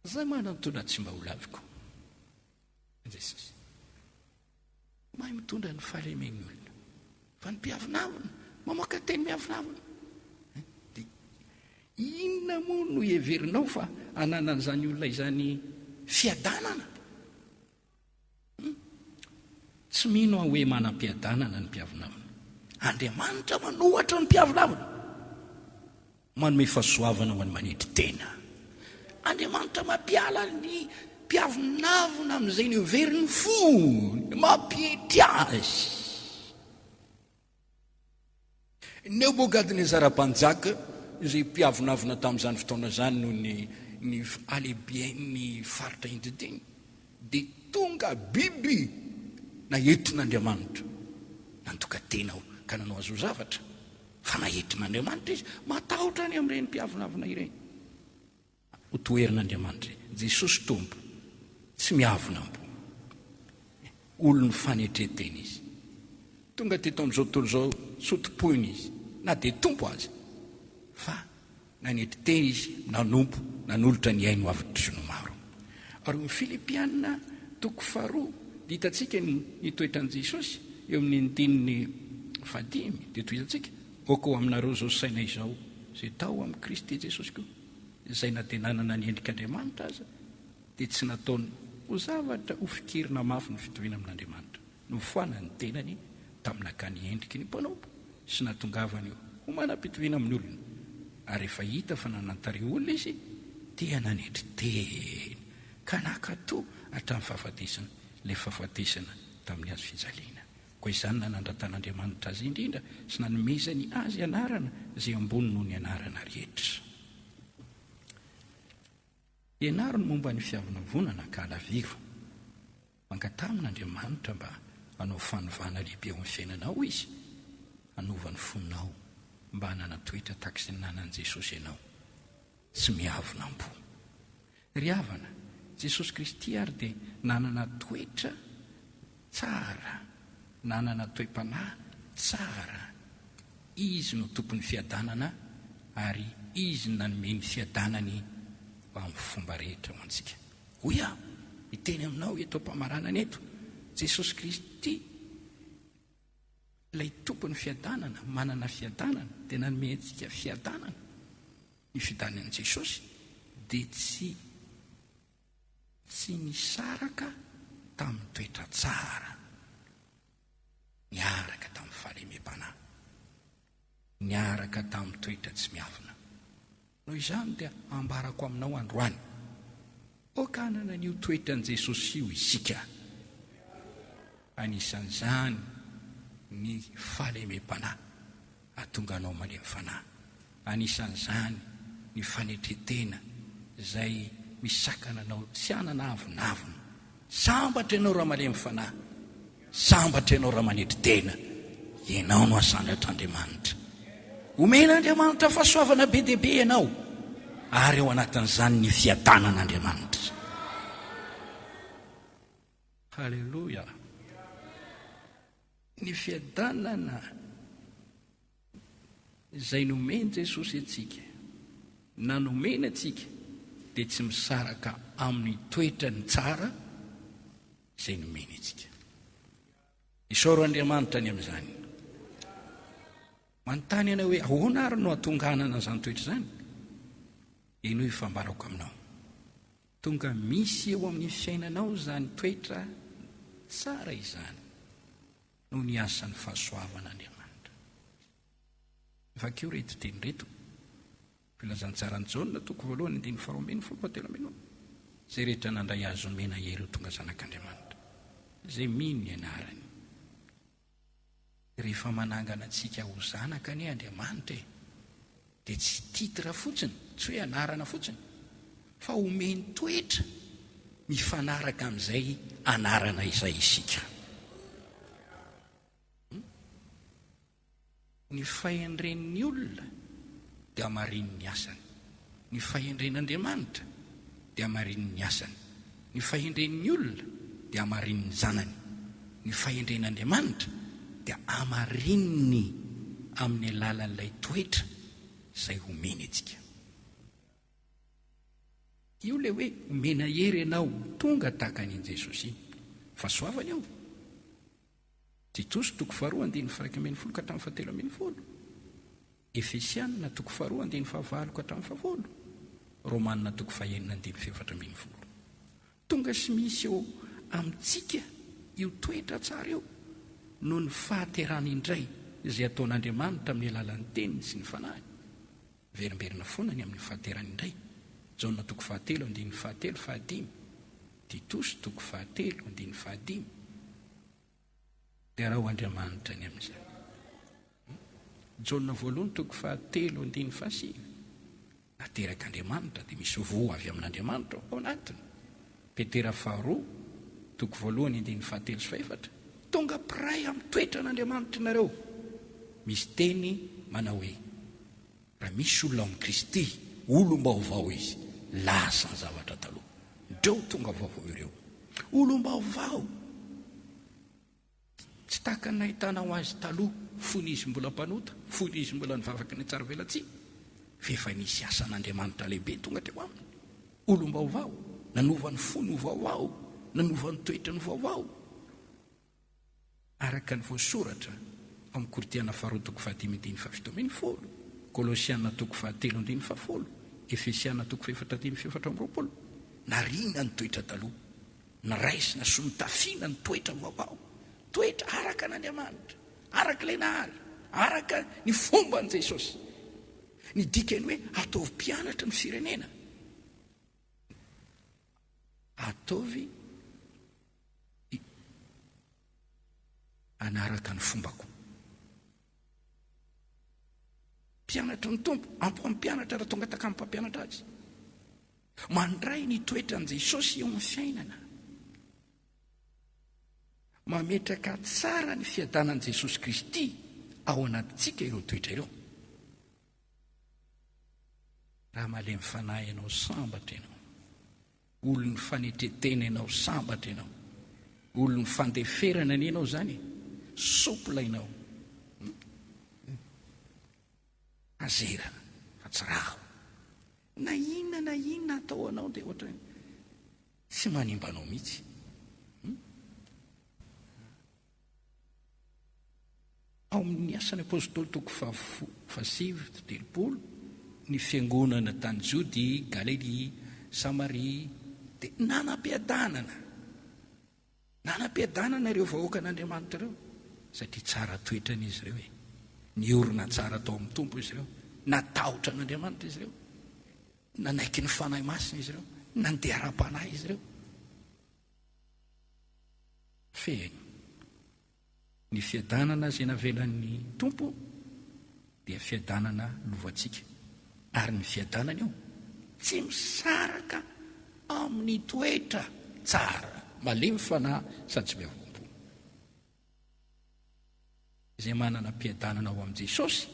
Zay manatondra tsy mba ho laviko. Jesosy mahay mitondra ny fahalemen'ny olona. Fa ny mpiavonavona mamoaka teny miavonavona. Inona moa no heverinao fa ananan'izany olona izany fiadanana? Tsy mino aho hoe manam-piadanana ny mpiavonavona. Andriamanitra manohatra ny mpiavonavona, manome fahasoavana ho any manetry tena. Andriamanitra mampiala ny mpiavonavona amin'izay ny heveriny fony, mampietry azy. Nebukadnezara-mpanjaka izay mpiavonavona tamin'izany fotoana zany no ny alehiben'ny faritra indridiny, dia tonga biby na entin'Andriamanitra nantoka tena ka nanao azo zavatra, fa na entin'Andriamanitra izy, matahotra any amin'ireny mpiavonavona ireny. Ho toerin'Andriamanitra Jesosy tompo tsy miavonam-po, olony fanetretena izy. Tonga teto amin'izao tontolo izao sotopoina izy, na dia tompo azy, fa nanetry tena izy, nanompo, nanolotra ny ainy ho avy no maro. Ary ny Filipianina 2:2 ditantsika ny toetran'i Jesosy eo amin'ny 5 dia tohitantsika oko aminareo zao saina izao izay tao amin'ny Kristy Jesosy koa, izay na dia nanana ny endrik'Andriamanitra aza dia tsy nataony ho zavatra ho fikirina mafy ny fitoviana amin'Andriamanitra, no foana ny tenany tamin'akany endriky ny mpanompo sy natongavany ho manam-pitoviana amin'ny olona. Ary rehefa hita fa nanantare olona izy dia nanetry teny ka nakato hatramin'ny fahafatesana, ilay fahafatesana tamin'ny azo fijaliana. Koa izany nanandratan'Andriamanitra azy indrindra sy nanomezany azy anarana izay ambony noho ny anarana rehetra. Ianaro ny momba ny fiavinavonana ka alaviro, mangatamin'Andriamanitra mba hanao fanovana lehibe ao amin'ny fiainanao izy, hanovany fonao mba hanana toetra takizay nanan'i Jesosy ianao, tsy miavonam-po. Ry havana, Jesosy Kristy ary dia nanana toetra tsara, nanana toe-panahy tsara. Izy no tompon'ny fiadanana ary izy no nanome ny fiadanany amin'ny fomba rehetra ho antsika. Hoy aho, iteny aminao eto am-pamaranana eto, Jesosy Kristy ilay tompon'ny fiadanana manana fiadanana dia nanome antsika fiadanana ny fidanan'i Jesosy dia tsy nisaraka tamin'ny toetra tsara, niaraka tamin'ny fahalemem-panahy, niaraka tamin'ny toetra tsy miavina. Noho izany dia ambarako aminao androany, okanana n'io toetran'i Jesosy io isika. Anisan'izany ny fahalemem-panahy ahatonga anao malemy fanahy. Anisan'izany ny fanetretena izay misakana anao tsy anana avinavina. Sambatra ianao raha malemy fanahy, sambatra ianao raha manetretena, ianao no asandratr'Andriamanitra. Omen'Andriamanitra fahasoavana be dia be ianao, ary ao anatin'izany ny fiadanan'Andriamanitra. Halleloja. Ny fiadanana izay nomeny Jesosy antsika, na nomeny antsika, dia tsy misaraka amin'ny toetrany tsara izay nomeny antsika. Isaoro Andriamanitra ny amin'izany. Manontany ianao hoe ahoana ary no hatonganana izany toetra izany? Ino ifambarako aminao? Tonga misy eo amin'ny fiainanao izany toetra tsara izany no ny asan'ny fahasoavan'Andriamanitra. Vakeo reto teny reto, filazantsarany Jaona toko 1:12-13. Zay rehetra nandray azo mena hery tonga zanak'Andriamanitra, zay mino ny anarany. Rehefa manangana antsika ho zanaka ny Andriamanitra dia tsy titra fotsiny, tsy hoe anarana fotsiny, fa omeny toetra mifanaraka amin'izay anarana izay isika. Ny fahendren'ny olona dia hamarin'ny asany, ny fahendren'Andriamanitra dia hamarin'ny asany, ny fahendren'ny olona dia hamarin'ny zanany, ny fahendren'Andriamanitra dia hamarinny amin'ny alalan'ilay toetra izay omeny antsika. Io le hoe omena hery ianao tonga tahaka an'i Jesosy, fahasoavany ao. Titos toko 2:1-7-10. Efesianina toko 2:9-10. Romanina toko 9:1-14. Tonga sy misy eo amintsika io toetra tsara eo no ny fahaterana indray izay ataon'Andriamanitra amin'ny alalan'ny teniny sy ny fanahy. Verimberina foana ny amin'ny fahaterana indray. Jaona toko 1:7-5. Titos toko 1:7-5. Dia raha ho Andriamanitra ny amin'izay. Jaona 1 toko 7:5. Nateraka Andriamanitra dia misy voa avy amin'Andriamanitra ao anatiny. Petera 2 toko 1:7-4. Tonga piray amin'ny toetra n'Andriamanitra nareo. Misy teny manao hoe raha misy olona amin'ny Kristy, olom-baovao izy, lasa ny zavatra taloha, ndreo tonga vaovao ireo. Olom-baovao tsy tahaka ny nahitanao azy taloha, fony izy mbola mpanota, fony izy mbola nivavaka ny tsara velatsia, fefa nisy asan'Andriamanitra lehibe tonga teo aminy. Olom-baovao, nanovany fony ho vaovao, nanovany toetra ny vaovao, araka ny voasoratra amin'ny Koritiana 2:10-17, Kolosiana toko 7:7, Efesiana toko 4:7. Narina ny toetra taloha, naraisina sy nitafiana ny toetra vaovao, toetra araka n'Andriamanitra, araka ilay nahary, araka ny fomban'i Jesosy. Ny dikany hoe ataovy mpianatra ny firenena, ataovy anaraka ny fombako. Mpianatra ny tompo, ampampianatra raha tonga taka amin'ny mpampianatra azy. Mandray ny toetran'i Jesosy eo amin'ny fiainana, mametraka tsara ny fiadanan'i Jesosy Kristy ao anatintsika ireo toetra ireo. Raha malemy fanahy ianao, sambatra ianao, olon'ny fanetretena ianao, sambatra ianao, olon'ny fandeferana ny ianao zany, sopla ianao, azera fa tsy raha na inona atao anao dia ohatra tsy manimba anao mihitsy. ao amin'ny asan'ny apôstôly toko telopolo ny fiangonana tany Jody, Galilia, Samaria, dia nanam-piadanana ireo vahoaka an'Andriamanitra ireo, satria tsara toetran'izy ireo niorina tsara tao amin'ny tompo izy ireo, natahotra an'Andriamanitra izy ireo, nanaiky ny fanahy masina izy ireo, nandeha ara-panahy izy ireo. Fehiny ny fiadanana izay navelan'ny tompo dia fiadanana lovantsika, ary ny fiadanana io tsy misaraka amin'ny toetra tsara malemy fanahy sady tsy miavompo. Izay manana mpiadanana ao amin'i Jesosy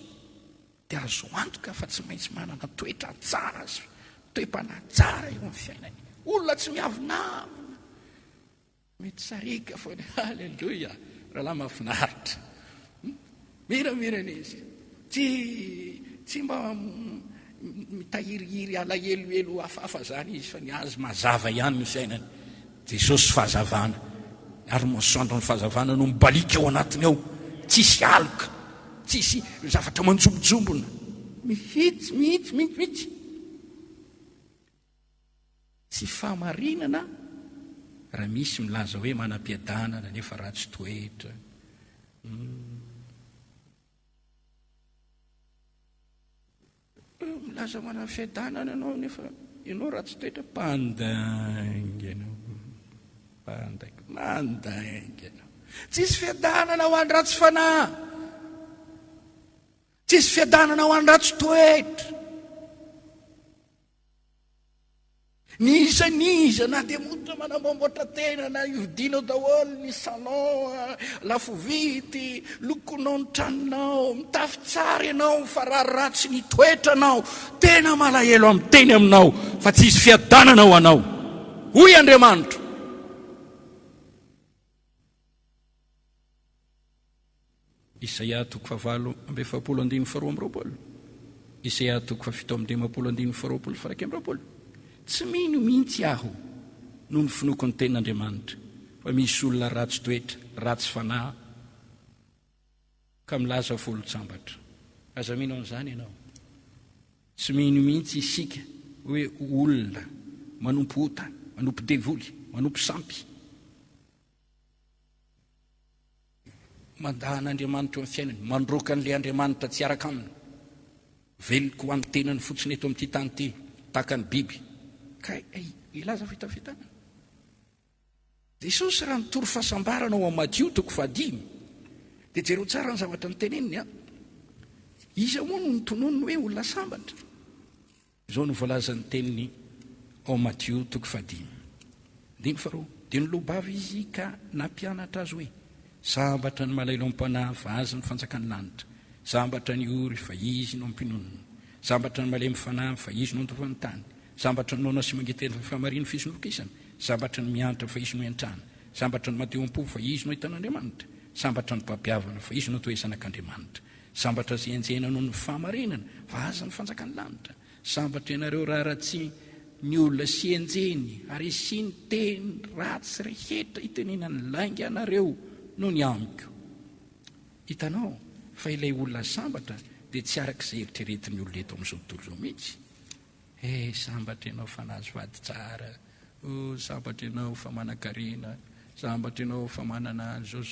dia azo antoka fa tsy maintsy manana toetra tsara sy toe-panahy tsara eo amin'ny fiainany. Olona tsy miavinavina, mety sarika foana. Halleloia, rahalahy mahafinaritra. Miramirana izy, tsy mba mitahirihiry alahelohelo hafahafa zany izy, fa ny azy mazava ihany ny fiainany. Jesosy fahazavana, ary masoandro ny fahazavana no mibalika ao anatiny ao, tsisy aloka, tsisy zavatra manjombonjombona, mihitsy. Tsy fahamarinana raha misy milaza hoe manam-piadanana nefa ratsy toetra. Milaza manam-piadanana ianao nefa ianao ratsy toetra, pandainga ianao, mandainga ianao. Tsisy fiadanana ho an'ny ratsy fanahy, tsisy fiadanana ho an'ny ratsy toetra. Niza na dia motra manamboamboatra tena, na ividinao daholo ny salon lafo vidy, lokonao ny tranonao, mitafy tsara ianao, fa raha ratsy ny toetranao, tena malahelo amin'ny teny aminao, fa tsisy fiadanana ho anao. Hoy Andriamanitra. Isaia toko 7:2-4, Isaia toko 7:5-4. Tsy mino mihitsy aho noho ny finoko ny tenin'Andriamanitra, fa misy olona ratsy toetra, ratsy fanahy, ka milaza folo-tsambatra. Aza mino an'izany ianao. Tsy mino mihitsy isika hoe olona manompo ota, manompo devoly, manompo sampy, mandahan'Andriamanitra eo amin'ny fiainany, mandroaka an'ilay Andriamanitra tsy araka aminy, veliko ho amin'ny tenany fotsiny eto amin'ity tany ity, tahaka ny biby. Ka ilaza fitafitana. Jesosy raha nitory fahasambarana ao amin'ny Matthieu toko 5, dia jereo tsara ny zavatra niteneniny. Iza moa no nitononony hoe olona sambatra? Izao no voalaza ny teniny ao Matthieu toko 5. Dia nilobavy izy ka nampianatra azy hoe, sambatra ny malailo am-panahy fa azy ny fanjakany lanitra, sambatra ny ory fa izy no ampinonony, sambatra ny malemy fanahy fa izy no antovan'ny tany, sambatra ny nona sy mangetely fa famariny fisinofokisana, sambatra ny miantra fa izy no entrana, sambatra ny mateo am-po fa izy no hitan'Andriamanitra, sambatra ny mpampiavana fa izy no toesanak'Andriamanitra, sambatra sy enjena noho ny fahamarinana fa aza ny fanjakany lanitra, sambatra ianareo raha tsy ny olona sy enjeny ary sy ny teny ratsy rehetra itenenany lainga anareo no ny amiko. Hitanao fa ilay olona sambatra dia tsy arak'izay eritreretiny olona eto amin'izao tontolo izao mihitsy. Sambatra ianao fa nahazo vady tsara, sambatra ianao fa manan-karena, sambatra ianao fa manana zao,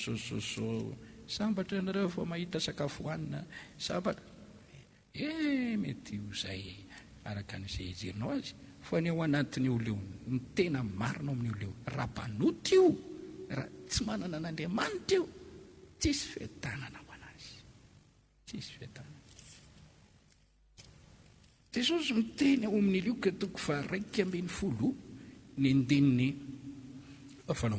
sambatra ianareo fa mahita sakafo hohanina, sambatra. Mety io izay araka an'izay hejerinao azy, fa ny ao anatin'ny olo eo, ny tena marina amin'ny olo eo, raha-panoty io, raha tsy manana an'Andriamanitra io, tsisy fiadanana ho anazy, tsisy fiadanana. Jesosy miteny ao amin'ny Luka toko 2:10 ny andininy 7.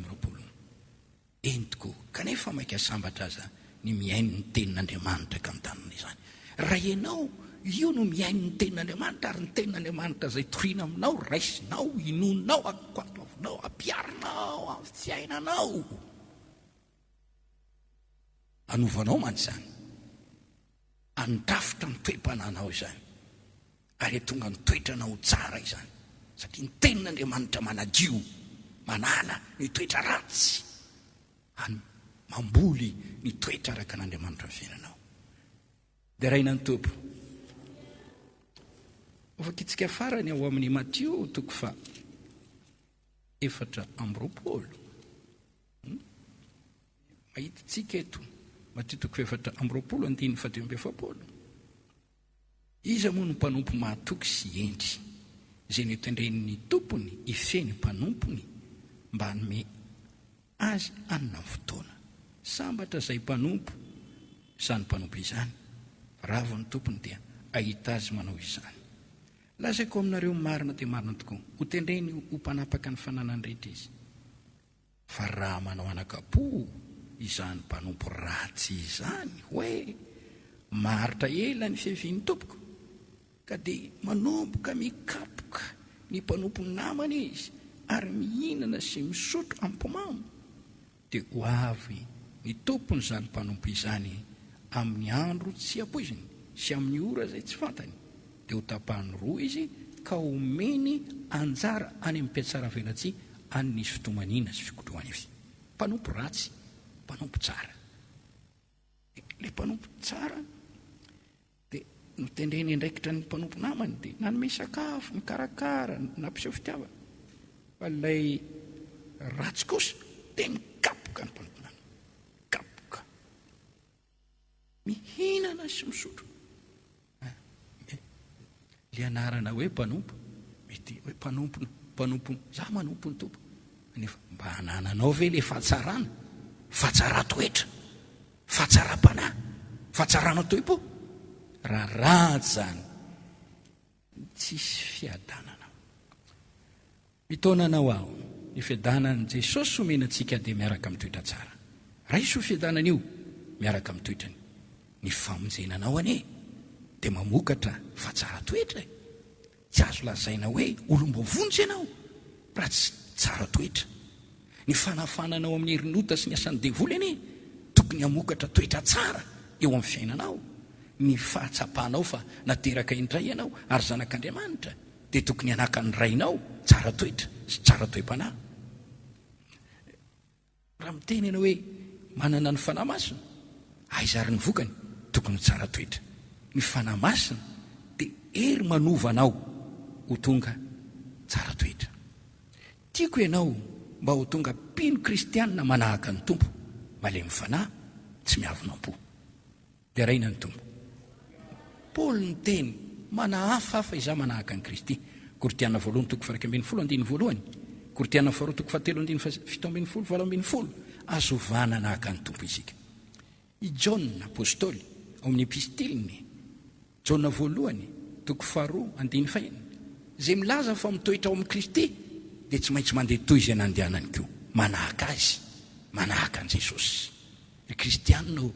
Entiko, kanefa maika sambatra aza ny miaino ny tenin'Andriamanitra ka mitanana izany. Raha ianao io no miaino ny tenin'Andriamanitra, ary ny tenin'Andriamanitra izay torina aminao, raisinao, inonao, akwatoavinao, ampiarinao amin'ny fiainanao, anovanao man'izany, andrafitra ny toe-pananao izany, ary tonga ny toetranao tsara izany, satria ny tenin'Andriamanitra manadio, manala ny toetra ratsy, mamboly ny toetra araka n'Andriamanitra ny fiainanao. Dia raina ny tompo. Afakitsika farany ao amin'ny Matio 4:20. Mahititsika eto Matio 4:20. Iza moa no mpanompo mahatoky sy endry, izay nitendren'ny tompony ifeny mpanompony mba hanome azy anina ny fotoana. Sambatra izay mpanompo, izany mpanompo izany. Ravo ny tompony dia ahita azy manao izany. Lazaiko aminareo marina dia marina tokoa, ho tendreny ho mpanapaka ny fananany rehetra izy. Fa raha manao anakapo izany mpanompo ratsy izany, hoe maritra ela ny fiavian'ny tompoko, ka dia manomboka mikapoka ny mpanompo namana izy ary mihinana sy misotro ampomamo, dia ho avy ny tompony izany mpanompo izany amin'ny andro tsy ampoiziny sy amin'ny ora izay tsy fantany, dia ho tapahany roa izy ka omeny anjara any amin'ny mpiatsara velatsy any nisy fitomanina sy fikotrohany avy. Mpanompo ratsy, mpanompo tsara. Ilay mpanompo tsara dia notendreny andraikitra ny mpanompo namany, dia nanome sakafo, mikarakara, nampiseho fitiavana. Fa ilay ratsy kosa dia mikapoka ny mpanompo namany, mikapoka, mihinana sy misotro. Le anarana hoe mpanompo, mety hoe mpanompo, za manompo ny tompo. Nefa mba hanananao ve le fahatsarana, fahatsara-toetra, fahatsara-panahy, fahatsarana toipo? Raha ratsy zany, tsisy fiadanana. Mitaonanao aho, ny fiadanan'i Jesosy omenantsika dia miaraka amin'ny toetra tsara. Raha iso fiadanana io, miaraka amin'ny toetrany. Ny famonjenanao anie dia mamokatra fahatsara-toetra. Tsy azo lazaina hoe olom-bovonjy ianao raha tsy tsara toetra. Ny fanafananao amin'ny herinota sy ny asan'ny devoly anie tokony hamokatra toetra tsara eo amin'ny fiainanao. Ny fahatsapanao fa nateraka indray ianao ary zanak'Andriamanitra, dia tokony hanakany rainao tsara toetra sy tsara toe-panahy. Raha miteny ianao hoe manana ny fanahy masina, aiza ary ny vokany? Tokony tsara toetra. Ny fanahy masina dia hery manovanao ho tonga tsara toetra. Tiako ianao mba ho tonga mpino kristianina manahaka ny tompo, malemy fanahy, tsy miavonam-po. Dia raina ny tompo. Paoly ny teny manahafahafa iza manahaka ny Kristy. Koritiana 2:1-2, Koritiana 2:7-7-20. Azo vana nahaka ny tompo isika. I Jaona apôstôly ao amin'ny epistiliny, Jaona 1:2-5, izay milaza fa mitoetra ao amin'ny Kristy dia tsy maintsy mandeha toy izay nandehanany koa, manahaka azy, manahaka an Jesosy. Ny kristianina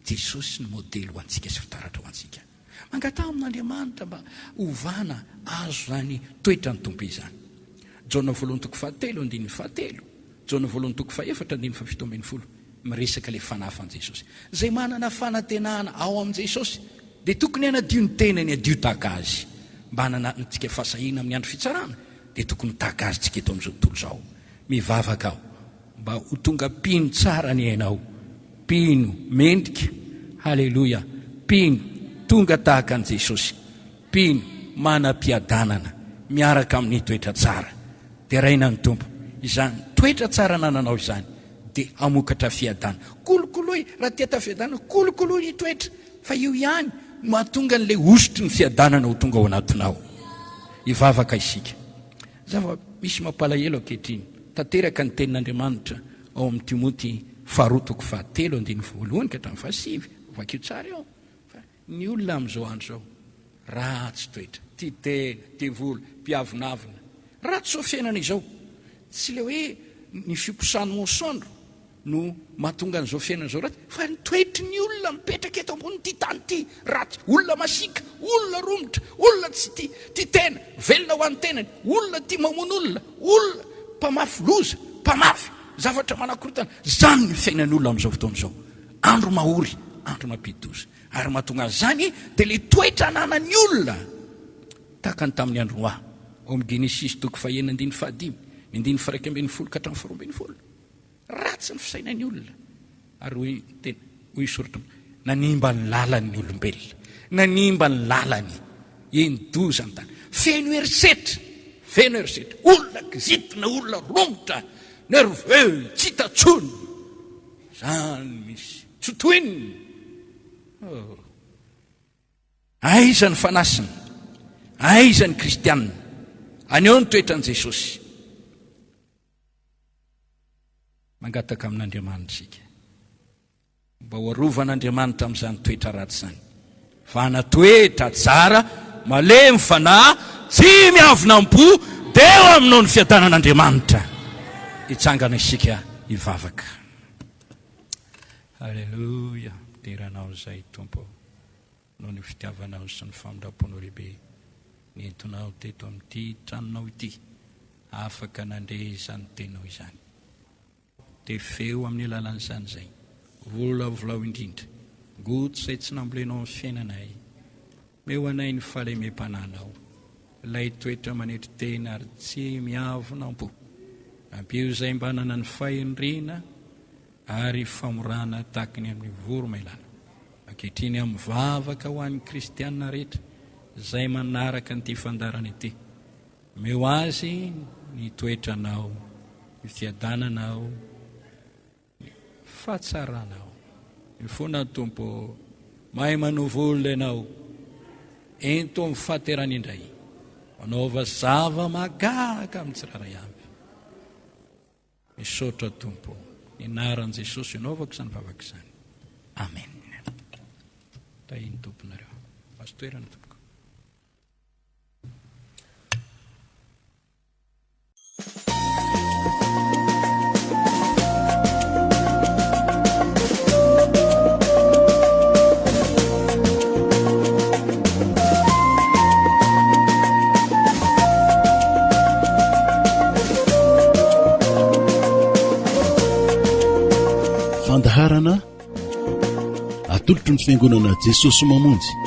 Jesosy ny modely ho antsika sy fitaratra ho antsika. Mangatao amin'Andriamanitra mba hovana azo zany toetra ny tompo izany. Jaona 1:7-7, Jaona 1:4-7 miresaka le fanafan Jesosy. Zay manana fanantenana ao am Jesosy dia tokony hanadio ny tenany adio tahaka azy. Mba hananantsika fahasahina amin'ny andro fitsarana dia tokony tahaka azy tsika eto amin'izao tontolo izao. Mivavaka aho mba ho tonga mpino tsara ny hainao, mpino mendrika, haleloia, mpino tonga tahaka an Jesosy, mpino manam-piadanana miaraka amin'ny toetra tsara. Dia raina ny tompo, izany toetra tsara nananao izany dia amokatra fiadana. Kolokoloy, raha tiata fiadana, kolokoloy ny toetra, fa io ihany mahatonga n'le osotry ny fiadanana ho tonga ao anatinao. Ivavaka isika. Zava misy mampalahelo ankehitriny, tanteraka ny tenin'Andriamanitra ao amin'ny Timoty 2:7-9 vakio tsara eo. Ny olona amin'izao andro zao ratsy toetra, tia tena, tia vola, mpiavonavona, ratsy zao fiainana izao. Tsy le hoe ny fiposany monsondro no mahatonga an'izao fiainana izao ratsy, fa ny toetry ny olona mipetraka eto ambony ty tany ty ratsy. Olona masika, olona romotra, olona tsy tia tena, velona ho an'ny tenany, olona tia mamono olona mpamafy loza, mpamafy zavatra manakorotana. Zany ny fiainan'olona amin'izao fotoana izao. Andro mahory, andro mampidi-doza. Ary mahatonga zany dia le toetra ananan'ny olona tahaka ny tamin'ny andro Noa ao amin'ny Genesis 1:5-5, 1:1-12 ka hatramin'ny 2:20. Ratsy ny fisainan'ny olona. Ary hoy soratra nanimba ny lalany olombelona, nanimba ny lalany endoza ny tany. Feno erisetra, olona kizitina, olona rongotra, nerveux, tsy tatsony, zany misy tsotoininy. Aiza ny fanasina, aiza ny kristianina, aneo ny toetran' Jesosy. Mangataka amin'Andriamanitra isika mba ho arovan'Andriamanitra amin'izany toetra ratsy zany. Fa natoetra tsara, malemy fanahy, tsy miavonam-po, dia eo aminao ny fiadanan'Andriamanitra. Hitsangana isika hivavaka. Halleluja. Teranao izay Tompo, noho ny fitiavanao sy ny famindraponao lehibe, nentonao teto amin'ity tranonao ity, afaka nandre izany tenao izany. Dia feo amin'ny alalan'izany zay, volao indrindra, goto izay tsy nambolenao amin'ny fiainanay. Meo anay ny fahalemem-pananao, ilay toetra manetry tena ary tsy miavonam-po. Ampio izay mba nanana ny fahendrena ary famorana tahaka ny amin'ny voromailala. Ankehitriny amin'ny vavaka ho an'ny kristianina rehetra izay manaraka n'ity fandarana ity. Meo azy ny toetranao, ny fiadananao, ny fahatsaranao. Ny fona Tompo, mahay manovolo ianao, ento amin'ny fahaterana indray, manaova zava mahagaga amin'ny tsiraray avy. Misaotra Tompo, ny anaran'i Jesosy inaovako izany vavaka izany. Amen. Tahiny tomponareo, maso toerana tompoko. Fandaharana atolotry ny fiangonana Jesosy mamonjy